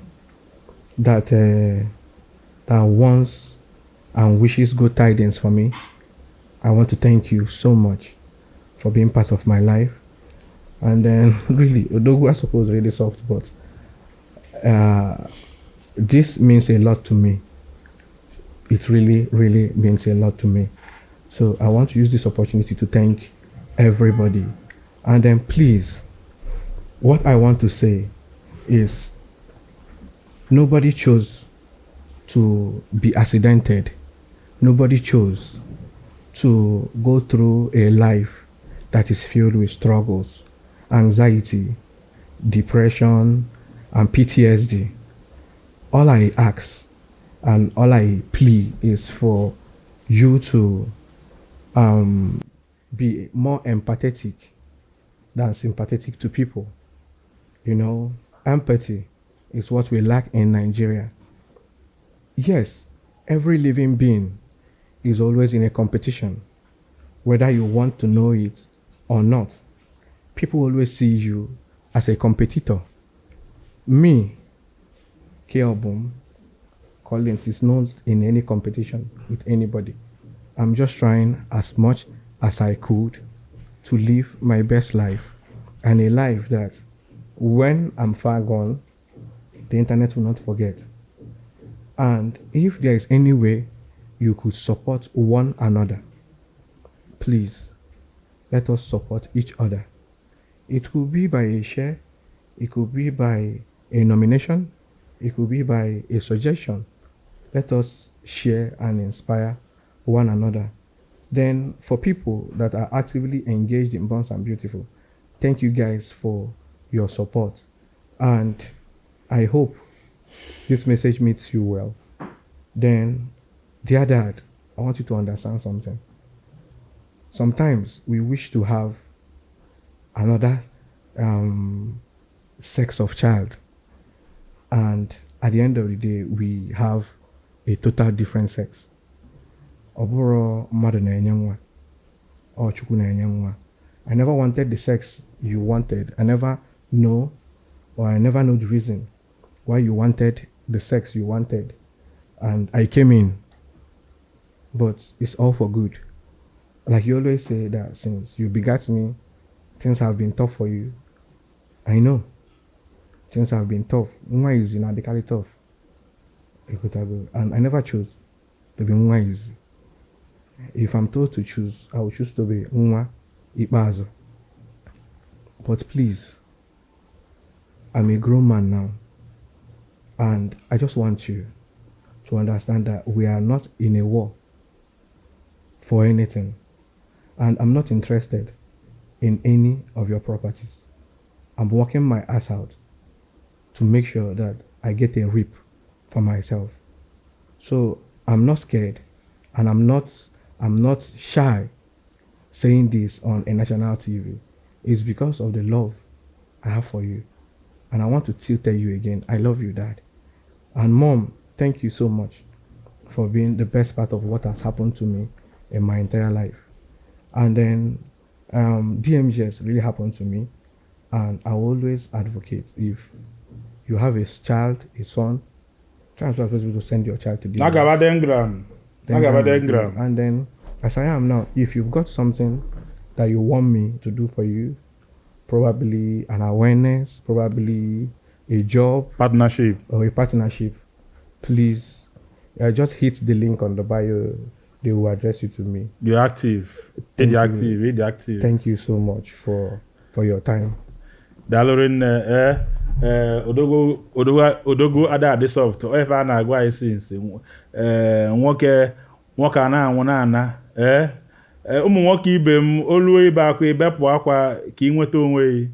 [SPEAKER 2] that wants and wishes good tidings for me, I want to thank you so much for being part of my life. And then really, Odogu I suppose really soft, but this means a lot to me. It really, really means a lot to me. So I want to use this opportunity to thank everybody. And then please, what I want to say is nobody chose to be accidented. Nobody chose to go through a life that is filled with struggles, anxiety, depression, and PTSD. All I ask and all I plea is for you to be more empathetic than sympathetic to people. You know, empathy is what we lack in Nigeria. Yes, every living being is always in a competition, whether you want to know it or not. People always see you as a competitor. Me, Keobum Collins, is not in any competition with anybody. I'm just trying as much as I could to live my best life, and a life that when I'm far gone, the internet will not forget. And if there is any way you could support one another, please let us support each other. It could be by a share, it could be by a nomination, it could be by a suggestion. Let us share and inspire one another. Then for people that are actively engaged in Bonds and Beautiful, thank you guys for your support. And I hope this message meets you well. Then Dear dad, I want you to understand something. Sometimes we wish to have another sex of child, and at the end of the day, we have a total different sex. Oboro mmadụ na-enye nwa, or Chukwu na-enye nwa. I never wanted the sex you wanted. I never know the reason why you wanted the sex you wanted. And I came in. But it's all for good. Like you always say that since you begat me, things have been tough for you. I know. Things have been tough. Nwa is radically tough. And I never chose to be Nwa easy. If I'm told to choose, I will choose to be Nwa Ikpeazu. But please, I'm a grown man now. And I just want you to understand that we are not in a war for anything. And I'm not interested in any of your properties. I'm working my ass out to make sure that I get a rip for myself. So I'm not scared, and I'm not shy saying this on a national TV. It's because of the love I have for you. And I want to still tell you again, I love you, Dad. And Mom, thank you so much for being the best part of what has happened to me in my entire life. And then DMGS really happened to me, and I always advocate, if you have a child, a son, transfer to send your child to DMGS. And then, as I am now, if you've got something that you want me to do for you, probably an awareness, probably a job,
[SPEAKER 1] Partnership.
[SPEAKER 2] or a partnership, please just hit the link on the bio. They will address you to me.
[SPEAKER 1] You're active. Read active.
[SPEAKER 2] Thank you so much for your time.
[SPEAKER 1] Dalorin odogo ada de soft. O efa na agwa isinse. Nwoke ana anwụ na ụmụ nwoke ibe m oluo ibe akwa ibepụ akwa ka ị nweta onwe.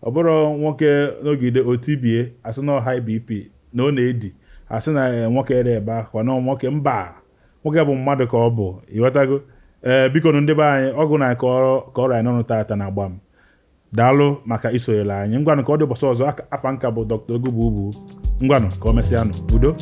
[SPEAKER 1] Ọ bụrụ nwoke n'ogide otibie asị na high BP na ọ na-edi asị na nwoke ere ebe akwa na nwoke mba. Nwoke bụ mmadụ ka ọ bụ, ịghọtago. Biko ndị be anyị ọgụ na ka ọrụ anyị n'ọnụ tata na agba m. Daalụ maka isonyere anyị. Ngwanụ ka ọ dị ụbọchị ọzọ, afa nka bụ Dr. Ogububu. Ngwanụ ka o mesịanụ. Udo.